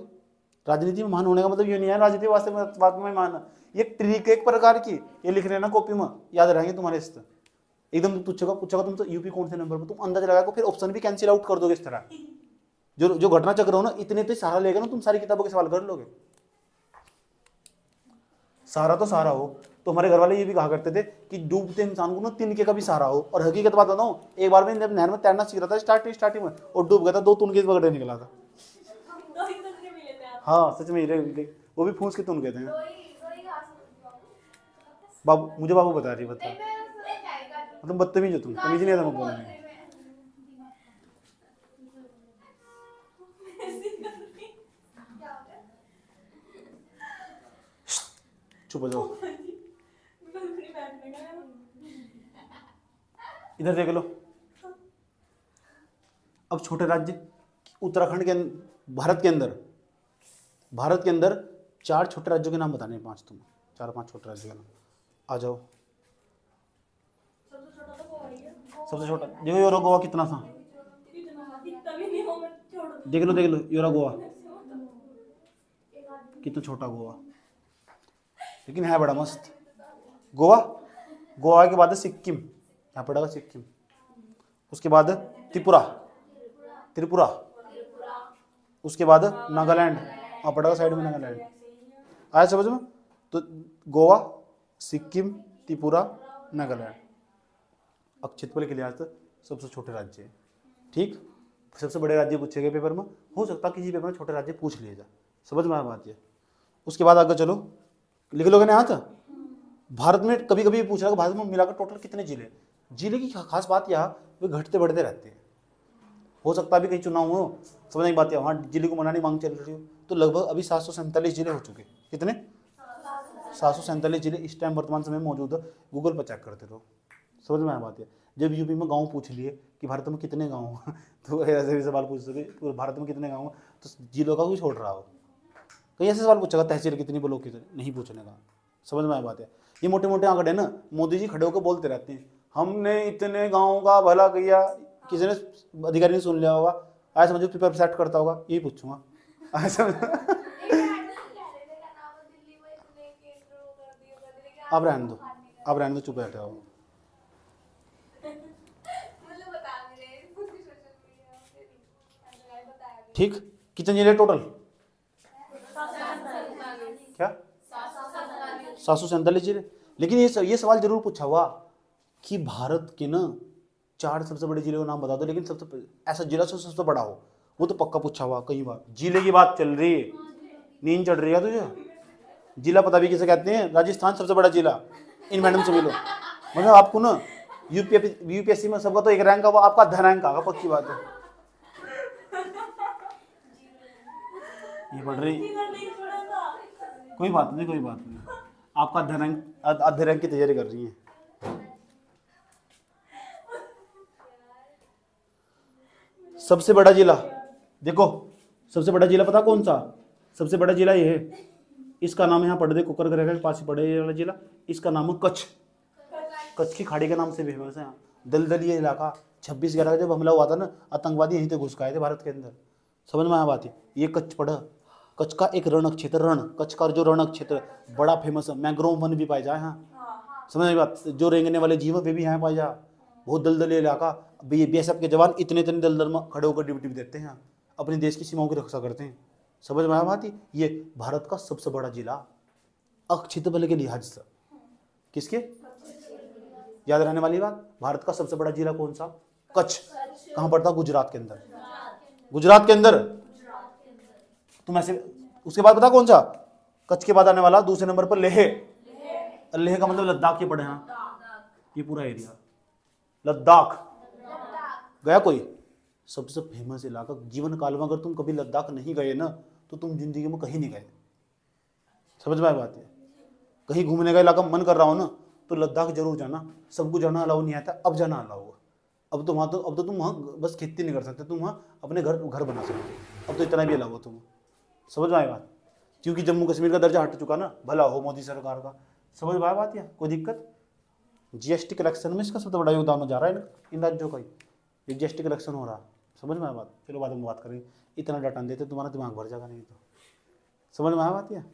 राजनीति में महान होने का मतलब ये नहीं है राजनीति वास्तव में महान है। ये ट्रिक एक प्रकार की, ये लिख लेना कॉपी में, याद रहेंगे तुम्हारे इस तरह। एकदम पूछेगा तुम तो यूपी कौन से नंबर पर, तुम अंदाजा लगा को फिर ऑप्शन भी कैंसिल आउट कर दोगे इस तरह। जो घटना चक्र हो ना, इतने तो सहारा लेगा ना, तुम सारी किताबों के सवाल कर लोगे। सहारा तो सहारा हो, तो हमारे घर वाले ये भी कहा करते थे कि डूबते इंसान को ना तिनके का भी सहारा हो। और हकीकत बात बताऊं, एक बार में नहर में तैरना सीख रहा था स्टार्टिंग में, और डूब गया था, 2 तुनके पकड़े निकला था। हाँ सच में, वो भी फूस के तुन कहते हैं। बाबू, मुझे बाबू बता रही, बता मतलब बदतमीज हो तुम, तमीज नहीं आता मैं बोलने। चुप हो जाओ, इधर देख लो। अब छोटे राज्य, उत्तराखंड के भारत के अंदर 4 छोटे राज्यों के नाम बताने हैं, 5 तुम, 4-5 छोटे राज्यों के नाम। आ जाओ। सबसे छोटा देखो, योरा गोवा कितना सा, देख लो योरा गोवा कितना छोटा गोवा, लेकिन है बड़ा मस्त। गोवा के बाद सिक्किम, यहाँ पड़ेगा सिक्किम। उसके बाद त्रिपुरा, उसके बाद नागालैंड, वहाँ पड़ेगा साइड में नागालैंड। आया समझ में? तो गोवा, सिक्किम, त्रिपुरा, नागालैंड अक्षित बल के लिहाज से सबसे छोटे राज्य है। ठीक, सबसे बड़े राज्य पूछे गए पेपर में, हो सकता है किसी पेपर में छोटे राज्य पूछ लिया जाए। समझ में आया बात है? उसके बाद आगे चलो, लिख लोगे ना यहाँ। भारत में कभी कभी पूछ रहा है, भारत में मिलाकर टोटल कितने जिले की खास बात यह, वे घटते बढ़ते रहते हैं। हो सकता है अभी कहीं चुनाव हो, समझ नहीं बात है, वहाँ जिले को मनाने मांग चल रही हो, तो लगभग अभी 747 जिले हो चुके। कितने? 747 जिले इस टाइम वर्तमान समय में मौजूद है। गूगल पर चेक करते रहो। समझ में आया बात है? जब यूपी में गांव पूछ लिए कि भारत में कितने गांव हैं, तो ऐसे भी सवाल पूछ सके पूरे भारत में कितने गांव हैं, तो जिलों का कोई छोड़ रहा हो। कहीं ऐसे सवाल पूछेगा तहसील कितनी, ब्लॉक कितने, नहीं पूछने का। समझ में आया बात है? ये मोटे मोटे आंकड़े ना मोदी जी खड़े होकर बोलते रहते हैं, हमने इतने गाँव का भला किया, किसी ने अधिकारी ने सुन लिया होगा, आज समझो पेपर सेट करता होगा, यही पूछूंगा आज समझ। अब रहने दो, अब रहने दो, चुप बैठे हो। ठीक, कितने जिले टोटल? क्या 747 जिले। लेकिन ये सवाल जरूर पूछा हुआ कि भारत के ना 4 सबसे बड़े जिले का नाम बता दो, लेकिन सबसे ऐसा जिला सबसे बड़ा हो, वो तो पक्का पूछा हुआ कई बार। जिले की बात चल रही है, नींद चढ़ रही है तुझे? जिला पता भी किसे कहते हैं? राजस्थान सबसे बड़ा जिला। इन मैडम से मिलो, मतलब आपको ना यूपीएससी में सबका तो एक रैंक आवा, आपका आधा रैंक आगा, पक्की बात है। ये पढ़ रही, कोई बात नहीं, कोई बात नहीं, आपका आधे रैंक की तैयारी कर रही है। सबसे बड़ा जिला देखो, सबसे बड़ा जिला पता कौन सा? सबसे बड़ा जिला ये है, इसका नाम यहाँ पढ़ दे, कुकर करेगा पास ही पड़े वाला जिला, इसका नाम है कच्छ। कच्छ की खाड़ी के नाम से भी फेमस है। दलदल ये इलाका 26/11 का जब हमला हुआ था ना, आतंकवादी यहीं से घुस गए थे भारत के अंदर। समझ में आया बात है? ये कच्छ पड़ा, कच्छ का एक रण क्षेत्र, रण कच्छ का जो रण क्षेत्र बड़ा फेमस है, मैंग्रोव वन भी पाए जाए यहाँ। समझ में बात? जो रेंगने वाले जीव वे भी यहाँ पाए जा। बहुत दलदली इलाका, बीएसएफ के जवान इतने दलदल में खड़े होकर ड्यूटी भी देते हैं, अपने देश की सीमाओं की रक्षा करते हैं। समझ में आया बात? ये भारत का सबसे बड़ा जिला क्षेत्रफल के लिहाज से। किसके? याद रहने वाली बात, भारत का सबसे बड़ा जिला कौन सा? कच्छ। कहाँ पड़ता? गुजरात के अंदर। गुजरात के अंदर। तुम ऐसे, उसके बाद पता कौन सा? कच्छ के बाद आने वाला दूसरे नंबर पर लेह। लेह का मतलब लद्दाख के पड़े हैं, ये पूरा एरिया लद्दाख। गया कोई? सबसे फेमस इलाका। जीवन काल में अगर तुम कभी लद्दाख नहीं गए ना, तो तुम जिंदगी में कहीं नहीं गए। समझ में आए बात है? कहीं घूमने का इलाका मन कर रहा हो ना, तो लद्दाख जरूर जाना। सबको जाना अलाउ नहीं आता, अब जाना अलाउ है। अब तो तुम वहाँ बस खेती नहीं कर सकते, तुम वहाँ अपने घर बना सकते हो। अब तो इतना भी अलाउ हो तुम। समझ में आए बात? क्योंकि जम्मू कश्मीर का दर्जा हट चुका ना, भला हो मोदी सरकार का। समझ में आए बात? या कोई दिक्कत? जीएसटी कलेक्शन में इसका सबसे बड़ा योगदान हो जा रहा है इन राज्यों का ही, जीएसटी कलेक्शन हो रहा है। समझ में आया बात? चलो बाद में बात करेंगे, इतना डाटा देते तुम्हारा दिमाग भर जाएगा नहीं तो। समझ में आया बात? या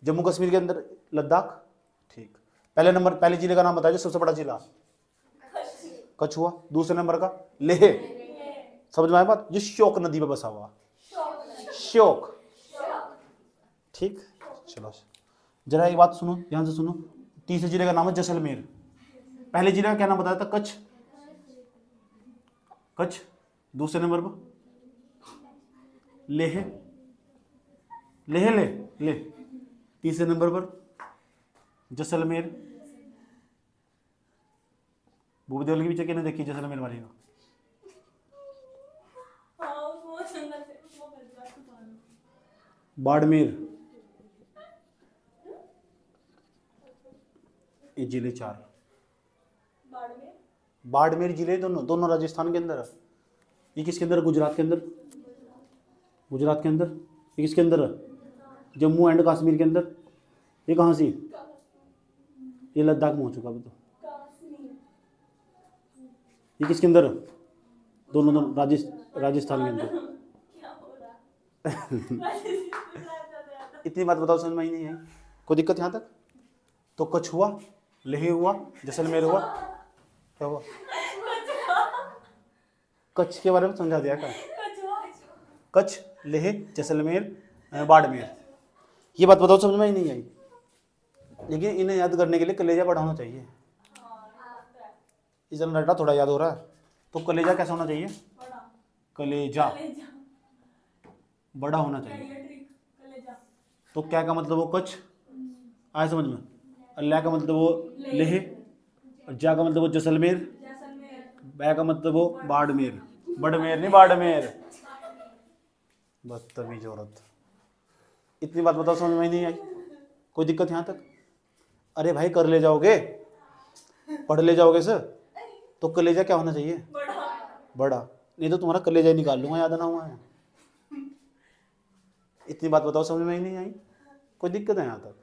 जम्मू कश्मीर के अंदर लद्दाख, ठीक। पहले नंबर, पहले जिले का नाम बताइए, सबसे बड़ा जिला कच्छ हुआ। दूसरे नंबर का लेह। समझ में आया बात? जो श्योक नदी पे बसा हुआ, श्योक, ठीक। चलो जरा एक बात सुनो, ध्यान से सुनो। तीसरे जिले का नाम है जैसलमेर। पहले जिले का क्या नाम बताया था? कच्छ। कच्छ। दूसरे नंबर पर लेह, लेह ले ले। तीसरे नंबर पर जैसलमेर। भूपदेव की पिक्चर किसने देखी जैसलमेर वाली का? बाड़मेर। ये जिले 4, बाड़मेर जिले दोनों राजस्थान के अंदर है। ये किसके अंदर? गुजरात के अंदर। गुजरात के अंदर। ये किसके अंदर है? जम्मू एंड कश्मीर के अंदर। ये कहाँ से? ये लद्दाख में हो चुका अभी तो। ये किसके अंदर? दोनों राजस्थान के अंदर। इतनी बात बताओ, समझ में ही नहीं आई? कोई दिक्कत यहाँ तक? तो कच्छ हुआ, लेह हुआ, जैसलमेर हुआ, क्या हुआ? कच्छ के बारे में समझा दिया क्या? कच्छ, लेह, जैसलमेर, बाड़मेर। ये बात बताओ, समझ में ही नहीं आई? लेकिन इन्हें याद करने के लिए कलेजा बड़ा होना चाहिए। इस डाटा थोड़ा याद हो रहा है, तो कलेजा कैसा होना चाहिए? कलेजा बड़ा होना चाहिए। तो क्या का मतलब वो कच्छ, आए समझ में? अल्लाह का मतलब वो लेह, और जा का मतलब वो जैसलमेर, बै का मतलब वो बाड़मेर। बड़मेर नहीं, बाड़मेर। बदतमीज औरत। इतनी बात बताओ, समझ में नहीं आई? कोई दिक्कत यहाँ तक? अरे भाई कर ले जाओगे, पढ़ ले जाओगे सर, तो कलेजा क्या होना चाहिए? बड़ा। नहीं तो तुम्हारा कलेजा ही निकाल लूंगा, याद ना हुआ है। इतनी बात बताओ, समझ में ही नहीं आई? कोई दिक्कत है यहाँ तक?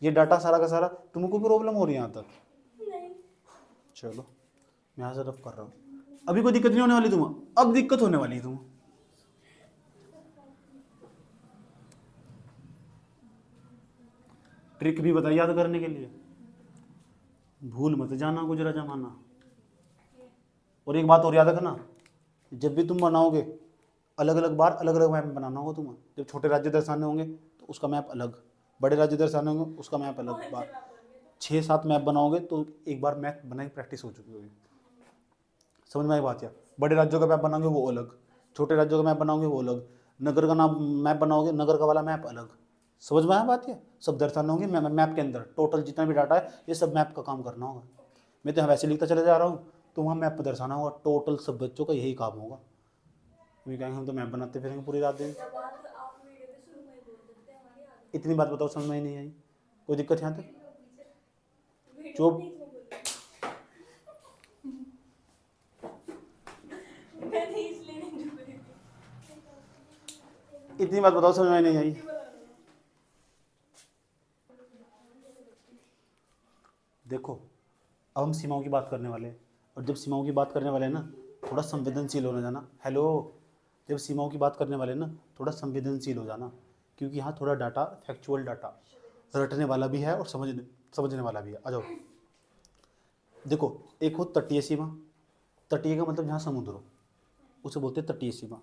ये डाटा सारा का सारा, तुमको प्रॉब्लम हो रही है यहाँ तक? नहीं। चलो मैं यहाँ से रफ कर रहा हूँ, अभी कोई दिक्कत नहीं होने वाली तुम्हें, अब दिक्कत होने वाली है तुम्हें। ट्रिक भी बताइए याद करने के लिए, भूल मत जाना गुजरा जमाना। और एक बात और याद रखना, जब भी तुम बनाओगे अलग अलग बार अलग अलग मैप बनाना होगा तुम्हें। जब छोटे राज्य दर्शाने होंगे तो उसका मैप अलग, बड़े राज्य दर्शाने होंगे उसका मैप अलग। बार 6-7 मैप बनाओगे तो एक बार मैप बनाई प्रैक्टिस हो चुकी होगी। समझ में आई बात? या बड़े राज्यों का मैप बनाओगे वो अलग, छोटे राज्यों का मैप बनाओगे वो अलग, नगर का नाम मैप बनाओगे नगर का वाला मैप अलग। समझ में आया बात? या सब दर्शाने होंगे मैप के अंदर, टोटल जितना भी डाटा है ये सब मैप का काम करना होगा। मैं तो यहाँ वैसे लिखता चले जा रहा हूँ, तो वहाँ मैप पर दर्शाना होगा, टोटल सब बच्चों का यही काम होगा। वे कहेंगे हम तो मैप बनाते फिरेंगे पूरी रात दिन। इतनी बात बताओ समझ में ही नहीं आई? कोई दिक्कत यहाँ तक? चुप। इतनी बात बताओ समझ में नहीं आई? देखो अब हम सीमाओं की बात करने वाले हैं, और जब सीमाओं की बात करने वाले हैं ना थोड़ा संवेदनशील होना जाना। हेलो, जब सीमाओं की बात करने वाले हैं ना थोड़ा संवेदनशील हो जाना, क्योंकि यहाँ थोड़ा डाटा फैक्चुअल डाटा रटने वाला भी है और समझने वाला भी है। आ जाओ देखो, एक हो तटीय सीमा। तटीय का मतलब जहाँ समुद्र हो उसे बोलते हैं तटीय सीमा,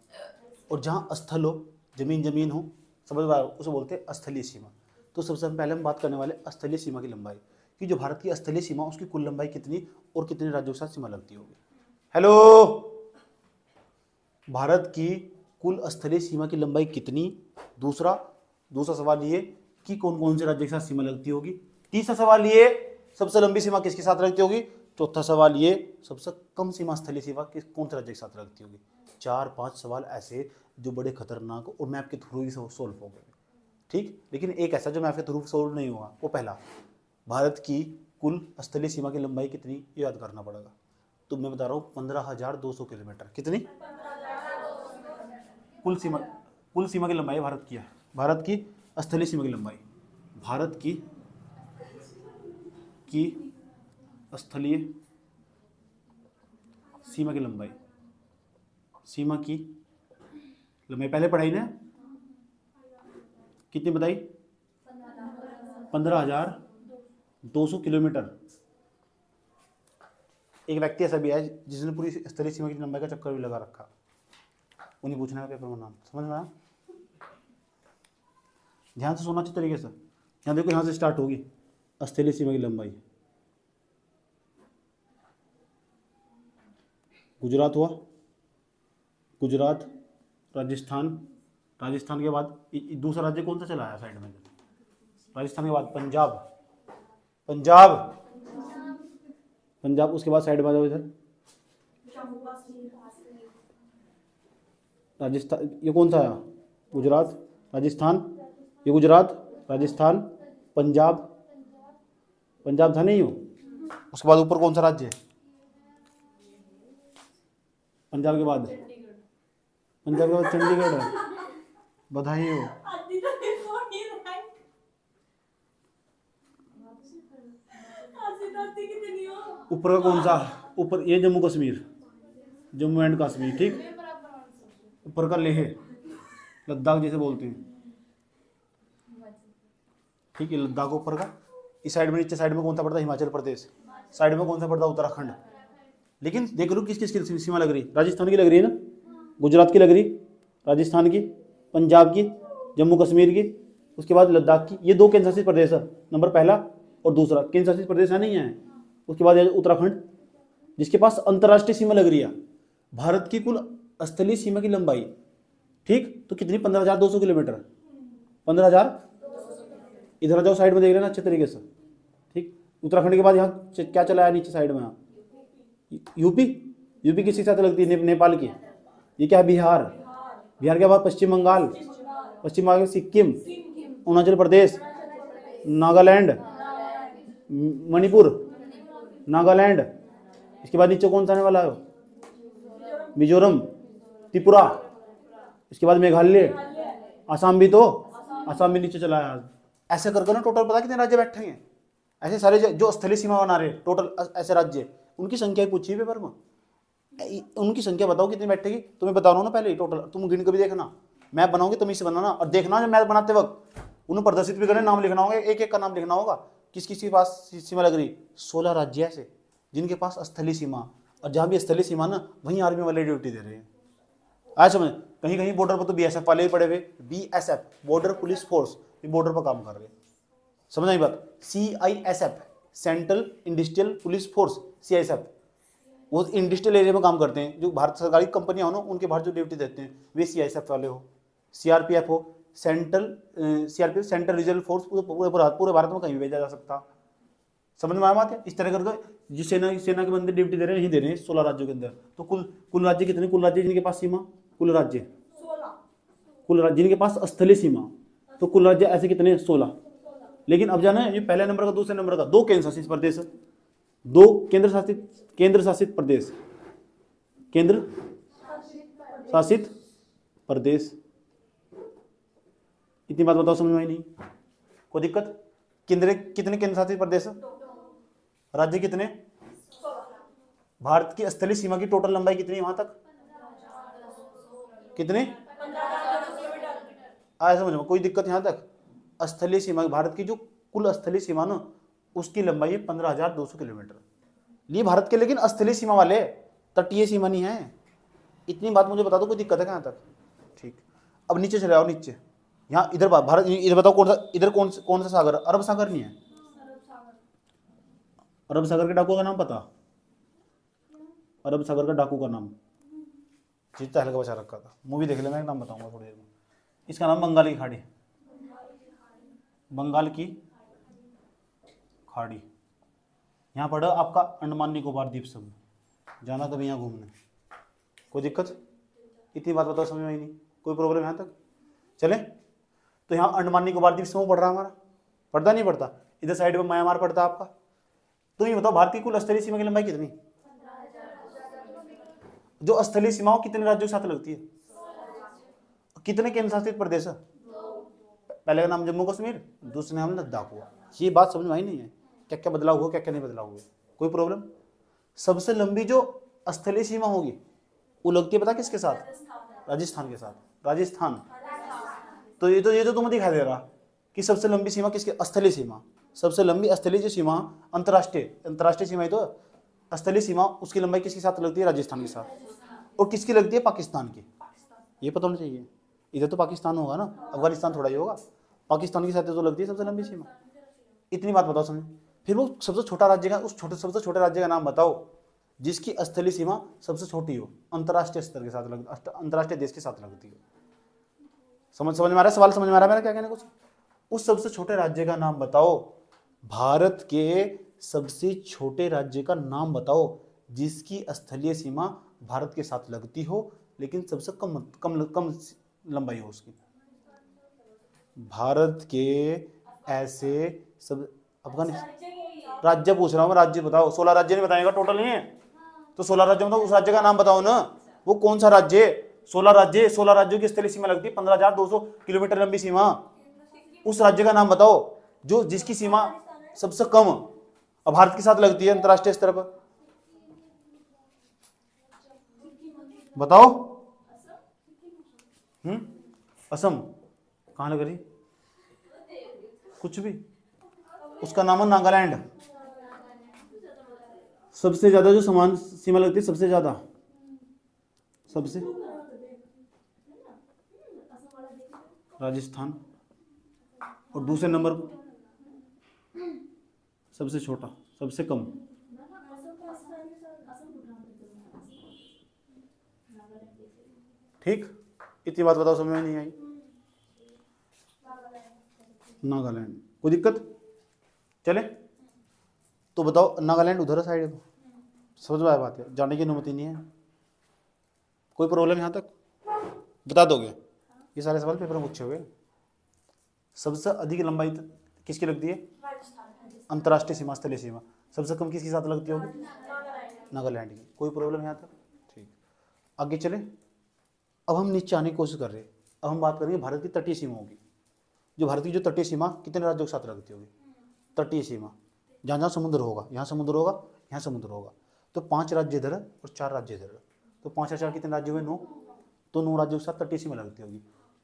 और जहाँ स्थल हो जमीन हो समझ में उसे बोलते हैं स्थलीय सीमा। तो सबसे पहले हम बात करने वाले स्थलीय सीमा की लंबाई, कि जो भारत की स्थलीय सीमा उसकी कुल लंबाई कितनी और कितने राज्यों के साथ सीमा लगती होगी। हेलो, भारत की कुल स्थलीय सीमा की लंबाई कितनी? दूसरा सवाल ये कि कौन कौन से राज्य के साथ सीमा लगती होगी। तीसरा सवाल ये सबसे लंबी सीमा किसके साथ लगती होगी। चौथा सवाल ये सबसे कम सीमा स्थलीय सीमा कौन से राज्य के साथ लगती होगी। 4-5 सवाल ऐसे जो बड़े खतरनाक और मैप के थ्रू ही सोल्व हो गए, ठीक। लेकिन एक ऐसा जो मैप के थ्रू सोल्व नहीं हुआ, वो पहला, भारत की कुल स्थलीय सीमा की लंबाई कितनी ये याद करना पड़ेगा। तो मैं बता रहा हूँ 15,200 किलोमीटर। कितनी? कुल सीमा की लंबाई भारत की है, भारत की स्थलीय सीमा की लंबाई, भारत की स्थलीय सीमा की लंबाई, सीमा की लंबाई पहले पढ़ाई ना, कितनी बताई? 15,200 किलोमीटर। एक व्यक्ति ऐसा भी है जिसने पूरी स्थलीय सीमा की लंबाई का चक्कर भी लगा रखा, उन्हें पूछना है पेपर में नाम। समझ में आया? ध्यान से सुनना अच्छी तरीके से। यहाँ देखो, यहाँ से स्टार्ट होगी स्थलीय सीमा की लंबाई। गुजरात हुआ, गुजरात, राजस्थान के बाद दूसरा राज्य कौन सा चला आया साइड में? राजस्थान के बाद पंजाब, उसके बाद साइड में आ जाओ इधर राजस्थान। ये कौन सा आया? गुजरात, राजस्थान, ये गुजरात, राजस्थान, पंजाब था नहीं हो। उसके बाद ऊपर कौन सा राज्य है? पंजाब के बाद चंडीगढ़ है। बधाई हो। ऊपर का कौन सा? ऊपर ये जम्मू एंड कश्मीर, ठीक। ऊपर का लेह लद्दाख जैसे बोलते हैं, ठीक है, लद्दाख ऊपर का। इस साइड में, नीचे साइड में कौन सा पड़ता है? हिमाचल प्रदेश। साइड में कौन सा पड़ता है? उत्तराखंड। लेकिन देख लो किस किस की सीमा लग रही है। राजस्थान की लग रही है ना, गुजरात की लग रही, राजस्थान की, पंजाब की, जम्मू कश्मीर की, उसके बाद लद्दाख की। ये 2 केंद्र शासित प्रदेश है, नंबर पहला और दूसरा केंद्र शासित प्रदेश है नहीं है। उसके बाद उत्तराखंड जिसके पास अंतर्राष्ट्रीय सीमा लग रही है। भारत की कुल स्थलीय सीमा की लंबाई, ठीक, तो कितनी? 15,200 किलोमीटर। 15,000। इधर आ जाओ, साइड में देख लेना अच्छे तरीके से, ठीक। उत्तराखंड के बाद यहाँ क्या चला है नीचे साइड में? यूपी किसके साथ लगती है? नेपाल की। ये क्या है? बिहार के बाद पश्चिम बंगाल, सिक्किम, अरुणाचल प्रदेश, नागालैंड, मणिपुर, नागालैंड। इसके बाद नीचे कौन सा आने वाला है? मिजोरम, त्रिपुरा, इसके बाद मेघालय, आसाम भी, तो आसाम भी नीचे चला है। ऐसे करके ना टोटल पता कितने राज्य बैठे हैं, ऐसे सारे जो स्थलीय सीमा बना रहे टोटल ऐसे राज्य, उनकी संख्या ही पूछी है पेपर में, उनकी संख्या बताओ कितनी बैठेगी। तुम्हें बता रहा हूँ ना पहले टोटल, तुम गिन के भी देखना, मैप बनाओगे तुम इसे बनाना, और देखना जब मैप बनाते वक्त उन्हें प्रदर्शित भी करने, नाम लिखना होगा, एक एक का नाम लिखना होगा, किस किस के पास सीमा लग रही। 16 राज्य ऐसे जिनके पास स्थलीय सीमा, और जहाँ भी स्थलीय सीमा ना वहीं आर्मी वाले ड्यूटी दे रहे हैं। आज समझ, कहीं कहीं बॉर्डर पर तो बीएसएफ वाले ही पड़े हुए, बीएसएफ बॉर्डर पुलिस फोर्स, ये बॉर्डर पर काम कर रहे हैं, समझ आई बात। CISF central industrial police force, CISF वो इंडस्ट्रियल एरिया में काम करते हैं, जो भारत सरकारी कंपनियां हो ना उनके बाहर जो ड्यूटी देते हैं वे सीआईएसएफ वाले हो, सीआरपीएफ हो, सीआरपीएफ सेंट्रल रीजनल फोर्स, पूरे भारत में कहीं भी भेजा जा सकता। समझ में आया बात है। इस तरह करके जो सेना के बंदे ड्यूटी दे रहे हैं यही दे रहे हैं 16 राज्यों के अंदर। तो कुल राज्य कितने, कुल राज्य जिनके पास सीमा, कुल राज्य 16, कुल राज्य जिनके पास स्थलीय सीमा, तो कुल राज्य ऐसे कितने 16। लेकिन अब जाना है ये पहले नंबर का, दूसरे नंबर का, 2 केंद्र शासित प्रदेश, 2 केंद्र शासित प्रदेश, केंद्र शासित प्रदेश। इतनी बात बताओ, समझ में आई नहीं, कोई दिक्कत। कितने केंद्र शासित प्रदेश, राज्य कितने, भारत की स्थलीय सीमा की टोटल लंबाई कितनी वहां तक, कितने, आया समझ में, कोई दिक्कत यहां तक। स्थलीय सीमा, भारत की जो कुल स्थलीय सीमा ना उसकी लंबाई है 15,200 किलोमीटर, ये भारत के लेकिन स्थलीय सीमा वाले, तटीय सीमा नहीं है। इतनी बात मुझे बता दो, कोई दिक्कत है कहां तक। ठीक, अब नीचे चले आओ, नीचे यहाँ इधर भारत, इधर बताओ कौन सा, इधर कौन सा सागर, अरब सागर नहीं है, अरब सागर के डाकू का नाम पता, अरब सागर का डाकू का नाम जीता हल्का बचा रखा था, मूवी देख लेना, एक नाम बताऊंगा थोड़ी देर में। इसका नाम बंगाल की खाड़ी, बंगाल की खाड़ी। यहाँ पड़ा आपका अंडमान निकोबार द्वीप समूह, जाना कभी यहाँ घूमने, कोई दिक्कत। इतनी बात बताओ, समझ में आई नहीं, कोई प्रॉब्लम यहाँ तक। चले, तो यहाँ अंडमान निकोबार द्वीप समूह पड़ रहा हमारा, पड़ता नहीं पड़ता, इधर साइड में म्यांमार पड़ता आपका। तो ये बताओ भारत की कुल स्थलीय सीमा की लंबाई कितनी, जो स्थलीय सीमाओं कितने राज्यों के साथ लगती है, कितने केंद्र शासित प्रदेश, पहले का नाम जम्मू कश्मीर, दूसरे नाम लद्दाख हुआ। ये बात समझ में आई नहीं है, क्या क्या बदलाव हुआ, क्या क्या नहीं बदलाव हुआ, कोई प्रॉब्लम। सबसे लंबी जो स्थलीय सीमा होगी वो लगती है पता किसके साथ, राजस्थान के साथ, राजस्थान। तो ये तो तुम्हें दिखाई दे रहा कि सबसे लंबी सीमा किसकी, स्थलीय सीमा, सबसे लंबी स्थलीय जो सीमा, अंतर्राष्ट्रीय सीमा है तो स्थलीय सीमा, उसकी लंबाई किसके साथ लगती है, राजस्थान के साथ। और किसकी लगती है, पाकिस्तान की, ये पता होना चाहिए। इधर तो पाकिस्तान होगा ना, अफगानिस्तान थोड़ा ही होगा, पाकिस्तान के साथ तो लगती है सबसे लंबी सीमा। इतनी बात बताओ समझ। फिर वो सबसे छोटा राज्य का, उस सबसे छोटे राज्य का नाम बताओ जिसकी स्थलीय सीमा सबसे छोटी हो, अंतर्राष्ट्रीय स्तर के साथ अंतर्राष्ट्रीय देश के साथ लगती हो। समझ में आ रहा है सवाल, समझ में आ रहा है मेरा क्या कहने कुछ। उस सबसे छोटे राज्य का नाम बताओ, भारत के सबसे छोटे राज्य का नाम बताओ जिसकी स्थलीय सीमा भारत के साथ लगती हो लेकिन सबसे कम लंबाई हो उसकी। भारत के ऐसे सब, अफगानिस्तान राज्य पूछ रहा हूँ मैं, राज्य बताओ। 16 राज्य नहीं बताएगा, टोटल नहीं है तो 16 राज्य बताओ, उस राज्य का नाम बताओ ना, वो कौन सा राज्य है। 16 राज्यों की स्थलीय सीमा लगती है 15,200 किलोमीटर लंबी सीमा। उस राज्य का नाम बताओ जो जिसकी सीमा सबसे कम और भारत के साथ लगती है अंतर्राष्ट्रीय स्तर पर, बताओ। असम कहाँ लग रही, कुछ भी, उसका नाम है नागालैंड। सबसे ज्यादा जो समान सीमा लगती है, सबसे ज्यादा, सबसे राजस्थान, और दूसरे नंबर सबसे छोटा, सबसे कम ठीक। इतनी बात बताओ, समझ में नहीं आई, नागालैंड, कोई दिक्कत। चले तो बताओ, नागालैंड उधर साइड है, समझ में आया बात है, जाने की अनुमति नहीं है, कोई प्रॉब्लम यहाँ तक बता दोगे। ये सारे सवाल पेपर में पूछे हुए। सबसे अधिक लंबाई किसकी लगती है, अंतर्राष्ट्रीय सीमा, स्थलीय सीमा। सबसे कम किसके साथ लगती होगी, नागालैंड की, कोई प्रॉब्लम यहाँ तक, ठीक। आगे चले, अब हम नीचे आने की कोशिश कर रहे हैं। अब हम बात करेंगे भारत की तटीय सीमाओं की। जो भारत की जो तटीय सीमा कितने राज्यों के साथ लगती होगी? तटीय सीमा जहाँ जहाँ समुद्र होगा, यहाँ समुद्र होगा, यहाँ समुद्र होगा, तो 5 राज्य इधर और 4 राज्य इधर, तो 5 और 4 कितने राज्य हुए? 9। तो 9 राज्यों के साथ तटीय सीमा लगती होगी।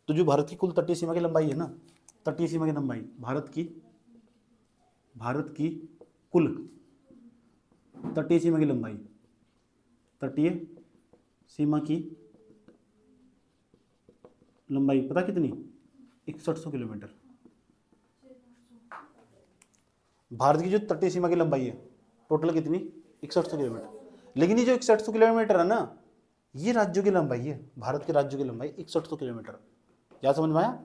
तो जो भारत की कुल तटीय सीमा की लंबाई है ना, तटीय सीमा की लंबाई भारत की कुल तटीय सीमा की लंबाई, तटीय सीमा की लंबाई पता कितनी? 6100 किलोमीटर। भारत की जो तटीय सीमा की लंबाई है टोटल कितनी? 6100 किलोमीटर। लेकिन ये जो 6100 किलोमीटर है ना, ये राज्यों की लंबाई है, भारत के राज्यों की लंबाई 6100 किलोमीटर। क्या समझ में आया?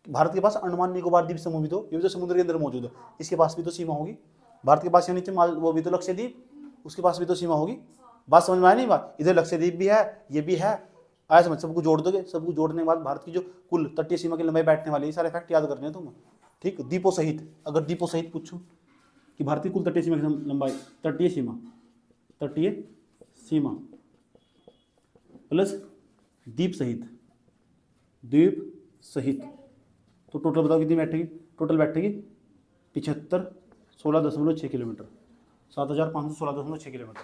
भारत के पास अंडमान निकोबार द्वीप समूह भी तो, ये भी तो समुद्र के अंदर मौजूद है, इसके पास भी तो सीमा होगी। भारत के पास यहाँ नीचे वो भी तो लक्षद्वीप, उसके पास भी तो सीमा होगी। बात समझ में आया नहीं? बात इधर लक्षद्वीप भी है, ये भी है, आया समझ? सबको जोड़ दोगे, सबको जोड़ने के बाद भारत की जो कुल तटीय सीमा की लंबाई बैठने वाली है, सारे फैक्ट याद करने हैं तुम, ठीक? द्वीपों सहित, अगर द्वीपों सहित पूछूं कि भारत की कुल तटीय सीमा की लंबाई, तटीय सीमा प्लस द्वीप सहित, तो टोटल बताओ कितनी बैठेगी? टोटल बैठेगी 7516.6 किलोमीटर, 7516.6 किलोमीटर।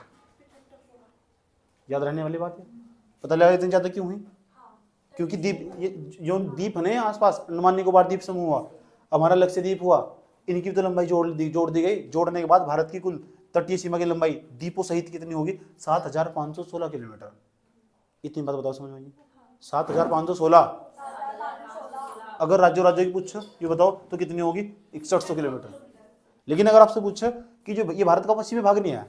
याद रहने वाली बात है। पता लगा इतनी ज़्यादा क्यों हुई? क्योंकि द्वीप, ये जो द्वीप है ना आसपास, अंडमान निकोबार द्वीप समूह हुआ, हमारा लक्षद्वीप हुआ, इनकी तो लंबाई जोड़ दी गई। जोड़ने के बाद भारत की कुल तटीय सीमा की लंबाई द्वीपों सहित कितनी होगी? 7516 किलोमीटर। इतनी बात बताओ समझ में आई? 7516। अगर राज्यों की पूछो ये बताओ तो कितनी होगी? 6100 किलोमीटर। लेकिन अगर आपसे पूछे कि जो ये भारत का पश्चिमी भाग नहीं है,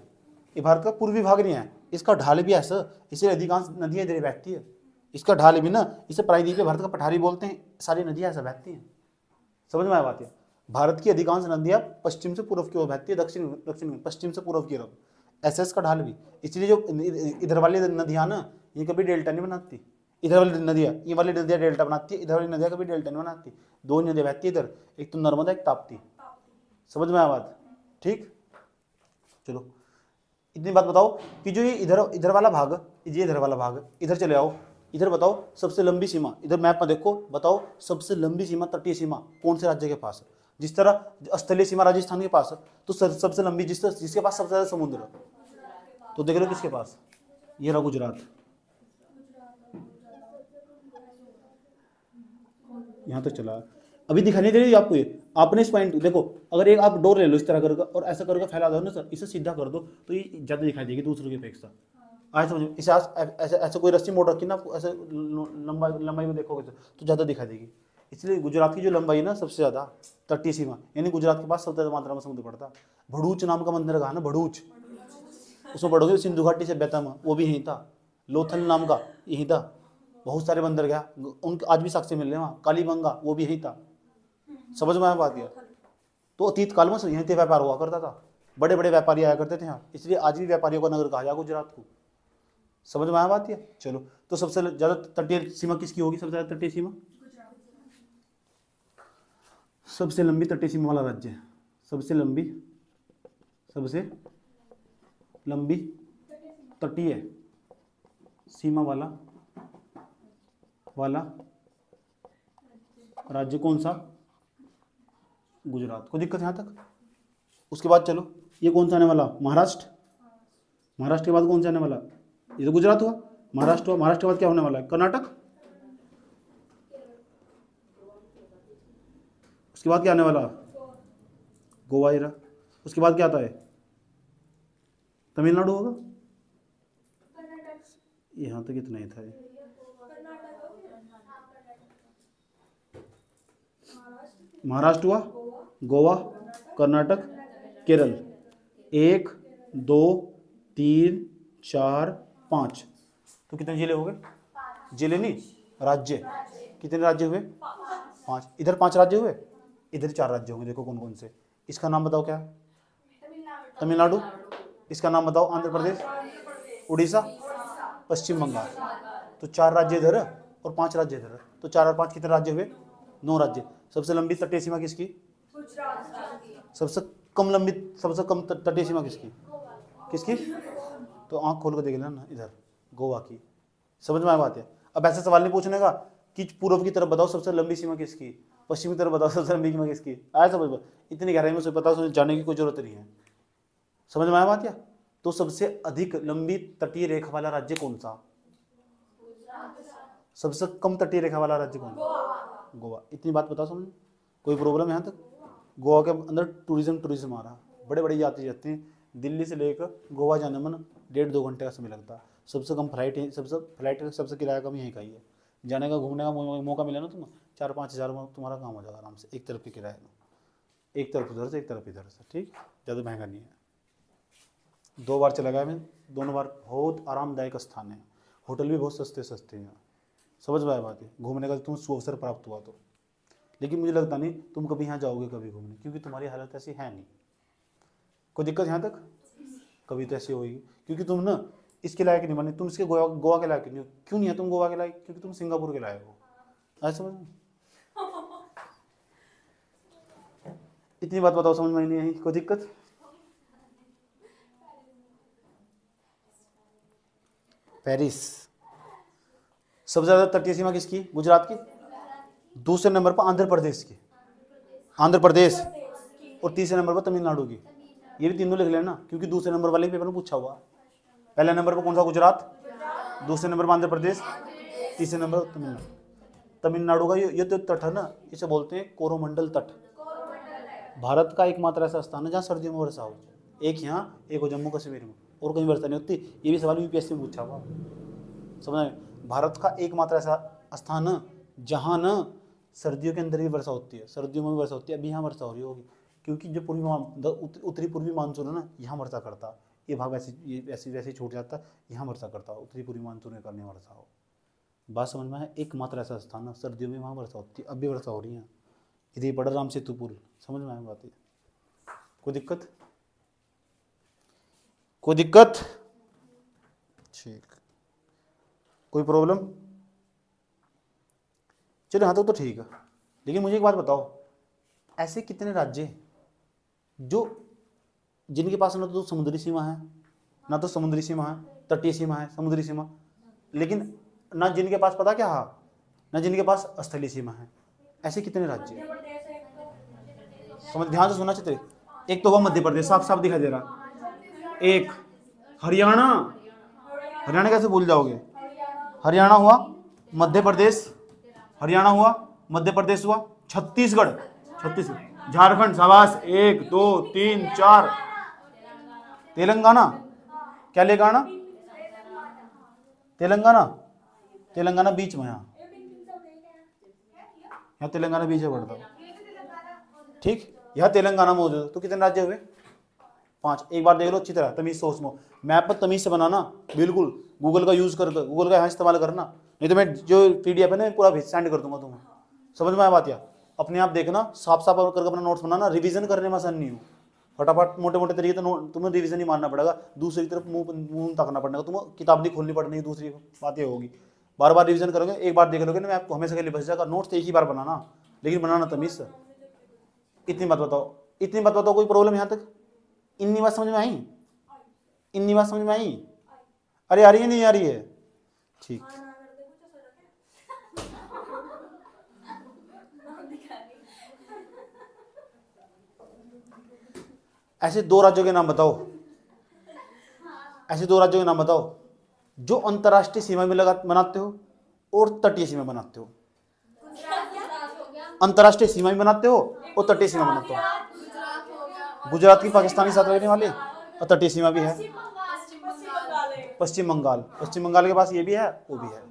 ये भारत का पूर्वी भाग नहीं है, इसका ढाल भी ऐसा, इसलिए अधिकांश नदियां इधर बैठती है, इसका ढाल भी ना, इसे प्रायद्वीप भारत का पठारी बोलते हैं, सारी नदियां ऐसा बहती हैं। समझ में आया बात है? भारत की अधिकांश नदियां पश्चिम से पूर्व की ओर बहती है, दक्षिण पश्चिम से पूर्व की ओर, ऐसा इसका ढाल भी। इसलिए जो इधर वाली नदियां ना, ये कभी डेल्टा नहीं बनाती। इधर वाली नदियां, ये वाली नदियां डेल्टा बनाती है, इधर वाली नदियां कभी डेल्टा नहीं बनाती। 2 नदियां बहती है इधर, एक तो नर्मदा, एक ताप्ती। समझ में आया बात? ठीक, चलो इतनी बात बताओ कि जो ये इधर वाला भाग, ये इधर वाला भाग, इधर चले आओ, इधर बताओ सबसे लंबी सीमा, इधर मैप में देखो, बताओ सबसे लंबी सीमा, तटीय सीमा कौन से राज्य के पास है? जिस तरह स्थलीय सीमा राजस्थान के पास है, तो सबसे लंबी जिसके पास सबसे ज्यादा समुद्र है, तो देख लो किसके पास? ये रहा गुजरात। यहाँ तक चला, अभी दिखाई नहीं दे रही आपको ये? आपने इस पॉइंट देखो, अगर एक आप डोर ले लो इस तरह करके और ऐसा करके फैला दो ना सर, इसे सीधा कर दो तो ये ज्यादा दिखाई देगी दूसरों की अपेक्षा। आज समझो, इसे ऐसे कोई रस्सी मोड़ रखी ना, आपको ऐसे लंबाई में देखोगे तो ज्यादा दिखाई देगी। इसलिए गुजरात की जो लंबाई है ना सबसे ज्यादा तटीय सीमा, यानी गुजरात के पास सबसे ज्यादा मात्रा में समुद्र पड़ता। भड़ूच नाम का मंदिर कहा ना, भड़ूच, उसमें पढ़ोगे सिंधु घाटी सभ्यता में, वो भी यहीं था। लोथल नाम का यहीं था, बहुत सारे बंदर गया, उनके आज भी साक्ष्य मिल रहे हैं वहाँ। कालीबंगा वो भी यहीं था। समझ में आया बात? यह तो अतीत काल में यहीं से व्यापार हुआ करता था, बड़े बड़े व्यापारी आया करते थे यहाँ, इसलिए आज भी व्यापारियों का नगर कहा जाए गुजरात को। समझ में आया बात? यह चलो, तो सबसे ज्यादा तटीय सीमा किसकी होगी? सबसे ज्यादा तटीय सीमा, सबसे लंबी तटीय सीमा वाला राज्य, सबसे लंबी तटीय सीमा वाला राज्य कौन सा? गुजरात। कोई दिक्कत यहाँ तक? उसके बाद चलो, ये कौन सा आने वाला? महाराष्ट्र। महाराष्ट्र के बाद कौन सा आने वाला? ये तो गुजरात हुआ, महाराष्ट्र हुआ। महाराष्ट्र के बाद क्या होने वाला है? कर्नाटक। उसके बाद क्या आने वाला? गोवा। इरा। उसके बाद क्या आता है? तमिलनाडु होगा। यहाँ तक इतना ही था। महाराष्ट्र हुआ, गोवा, कर्नाटक, केरल। 1 2 3 4 5, तो कितने जिले हो गए? जिले नहीं, राज्य। कितने राज्य हुए? 5। इधर 5 राज्य हुए, इधर 4 राज्य होंगे। देखो कौन कौन से। इसका नाम बताओ क्या? तमिलनाडु। इसका नाम बताओ? आंध्र प्रदेश, उड़ीसा, पश्चिम बंगाल। तो 4 राज्य इधर और 5 राज्य इधर, तो 4 और 5 कितने राज्य हुए? 9 राज्य। सबसे लंबी तटीय सीमा किसकी? सबसे कम तटीय सीमा किसकी? तो आंख खोल कर देख लेना ना, इधर गोवा की। समझ में आया बात है? अब ऐसा सवाल नहीं पूछने का कि पूर्व की तरफ बताओ सबसे लंबी सीमा किसकी, पश्चिमी तरफ बताओ सबसे लंबी सीमा किसकी, आया समझ? इतनी गहराई में उसे पता, जाने की कोई जरूरत नहीं है। समझ में आया बात क्या? तो सबसे अधिक लंबी तटीय रेखा वाला राज्य कौन सा? सबसे कम तटीय रेखा वाला राज्य कौन सा? गोवा। इतनी बात बताओ समझ? कोई प्रॉब्लम यहाँ तक? गोवा के अंदर टूरिज्म आ रहा, बड़े बड़े यात्री जाते हैं। दिल्ली से लेकर गोवा जाने में 1.5-2 घंटे का समय लगता है। सबसे कम फ्लाइट सबसे किराया कम यहीं का ही है। जाने का घूमने का मौका मिला ना तुम्हें, 4-5 हज़ार में तुम्हारा काम हो जाएगा आराम से, एक तरफ के किराए में, एक तरफ उधर से एक तरफ इधर से। ठीक, ज़्यादा महंगा नहीं है। 2 बार चला गया मैं, दोनों बार बहुत आरामदायक स्थान है, होटल भी बहुत सस्ते हैं। समझ में आया बात है? घूमने का तुम अवसर प्राप्त हुआ तो। लेकिन मुझे लगता नहीं तुम कभी यहाँ जाओगे कभी घूमने, क्योंकि तुम्हारी हालत ऐसी है नहीं। कोई दिक्कत यहाँ तक? कभी तो ऐसी होगी, क्योंकि तुम ना इसके लायक नहीं बने, तुम इसके गोवा के लायक नहीं हो। क्यों नहीं है तुम गोवा के लायक? क्योंकि तुम सिंगापुर के लायक हो। आज समझ में? इतनी बात बताओ, समझ में नहीं आई? कोई दिक्कत? पेरिस। सबसे ज्यादा तटीय सीमा किसकी? गुजरात की। दूसरे नंबर पर आंध्र प्रदेश की, आंध्र प्रदेश, और तीसरे नंबर पर तमिलनाडु की। ये भी तीनों लिख लेना, क्योंकि दूसरे नंबर वाले पेपर में पूछा हुआ। पहले नंबर पर कौन सा? गुजरात, दूसरे नंबर पर आंध्र प्रदेश, तीसरे नंबर पर तमिलनाडु। तमिलनाडु का ये जो तट है ना, इसे बोलते हैं कोरोमंडल तट। भारत का एकमात्र ऐसा स्थान है जहाँ सर्दियों में वर्षा हो। एक यहाँ, एक हो जम्मू कश्मीर में, और कहीं वर्षा नहीं होती। ये भी सवाल यूपीएससी में पूछा हुआ, समझ में? भारत का एकमात्र ऐसा स्थान है जहाँ न सर्दियों के अंदर भी वर्षा होती है, सर्दियों में भी वर्षा होती है। अभी यहाँ वर्षा हो रही होगी, क्योंकि जो उत्तरी पूर्वी मानसून है ना, यहाँ वर्षा करता। ये भाग वैसे छूट जाता, यहाँ वर्षा करता, उत्तरी पूर्वी मानसून में करने वर्षा हो। बात समझ में है? एकमात्र ऐसा स्थान है, सर्दियों में वहाँ वर्षा होती है। अब भी वर्षा हो रही है, इधर पड़ा राम सेतु पुल। समझ में आया बात? कोई दिक्कत? कोई दिक्कत? ठीक, कोई प्रॉब्लम? चलो यहाँ तक तो ठीक है। लेकिन मुझे एक बात बताओ, ऐसे कितने राज्य हैं जिनके पास ना तो समुद्री सीमा है, ना तो समुद्री सीमा है, तटीय सीमा है, समुद्री सीमा, लेकिन ना जिनके पास, पता क्या है, ना जिनके पास स्थलीय सीमा है। ऐसे कितने राज्य हैं? समझ, ध्यान से सुनना चाहिए। एक तो हुआ मध्य प्रदेश, साफ साफ दिखाई दे रहा। एक हरियाणा, हरियाणा कैसे भूल जाओगे? हरियाणा हुआ, मध्य प्रदेश, हरियाणा हुआ, मध्य प्रदेश हुआ, छत्तीसगढ़, झारखंड, शाबाश, 1 2 3 4, तेलंगाना, क्या लेगा आना? तेलंगाना बीच में, यहाँ तेलंगाना बीच में पड़ता है। ठीक, यहाँ तेलंगाना मौजूद है। तो कितने राज्य हुए? 5। एक बार देख लो अच्छी तरह, तमीज से उसमें मैप पर तमीज से बनाना, बिल्कुल गूगल का यूज कर, गूगल का यहाँ इस्तेमाल करना, नहीं तो मैं जो पीडीएफ है ना पूरा सेंड कर दूंगा तुम्हें। समझ में आया बात? या अपने आप देखना, साफ साफ करके अपना नोट्स बनाना। रिवीजन करने में आसान नहीं हो, फटाफट मोटे मोटे तरीके तो तुम्हें रिवीजन ही मानना पड़ेगा, दूसरी तरफ मुंह ताकना पड़ेगा, तुम्हें किताब नहीं खोलनी पड़नी। दूसरी बात ये होगी, बार बार रिवीजन करोगे, एक बार देख लोगे ना मैं आपको हमेशा के लिए बच जाएगा। नोट्स एक ही बार बनाना, लेकिन बनाना तमीज से। इतनी बात बताओ, कोई प्रॉब्लम यहाँ तक? इतनी बात समझ में आई? इतनी बात समझ में आई? अरे आ रही है, नहीं आ रही है? ठीक, ऐसे 2 राज्यों के नाम बताओ, जो अंतरराष्ट्रीय सीमा में बनाते हो और तटीय सीमा बनाते हो। अंतरराष्ट्रीय सीमा भी बनाते हो और तटीय सीमा बनाते हो। गुजरात की पाकिस्तानी साथ रहने वाली, और तटीय सीमा भी है। पश्चिम बंगाल के पास ये भी है, वो भी है।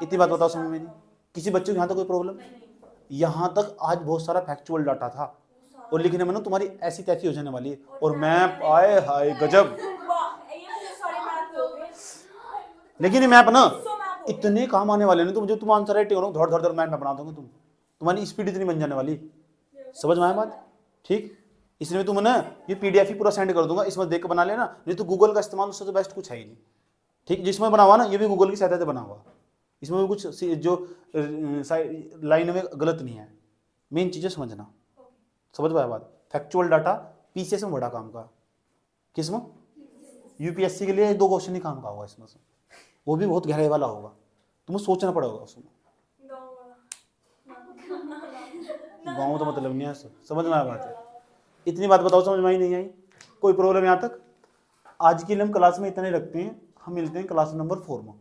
इतनी बात बताओ समझ में नहीं? किसी बच्चे को यहाँ तक कोई प्रॉब्लम? यहाँ तक आज बहुत सारा फैक्चुअल डाटा था, और लिखने में ना तुम्हारी ऐसी तैसी हो जाने वाली है। और मैप आए हाय गजब, लेकिन ये मैप ना इतने काम आने वाले नहीं, तुम जो तुम आंसर राइट करो धड़ मैप बना दोगे, तुम्हारी स्पीड इतनी बन जाने वाली। समझ में आया बात? ठीक, इसलिए तुम्हें ना ये पीडीएफ ही पूरा सेंड कर दूंगा, इसमें देख कर बना लेना, नहीं तो गूगल का इस्तेमाल, उससे तो बेस्ट कुछ है ही नहीं। ठीक, जिसमें बना हुआ ना ये भी गूगल की सहायता से बना हुआ, इसमें भी कुछ जो लाइन में गलत नहीं है। मेन चीजें समझना, समझ पाया बात? फैक्चुअल डाटा पीसीएस में बड़ा काम का, किसमें? यूपीएससी के लिए 2 क्वेश्चन ही काम का होगा इसमें से, वो भी बहुत गहराई वाला होगा, तुम्हें सोचना पड़ेगा उसमें। गाँव तो मतलब नहीं है, समझ में आया बात है। इतनी बात बताओ समझ में आई नहीं आई, कोई प्रॉब्लम यहाँ तक? आज के लिए हम क्लास में इतना ही रखते हैं, हम मिलते हैं क्लास नंबर 4 में।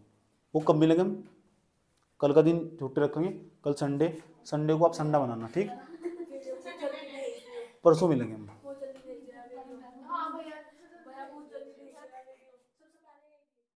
वो कब मिलेंगे हम? कल का दिन छुट्टी रखेंगे, कल संडे, संडे को आप संडा बनाना, ठीक? परसों मिलेंगे हम।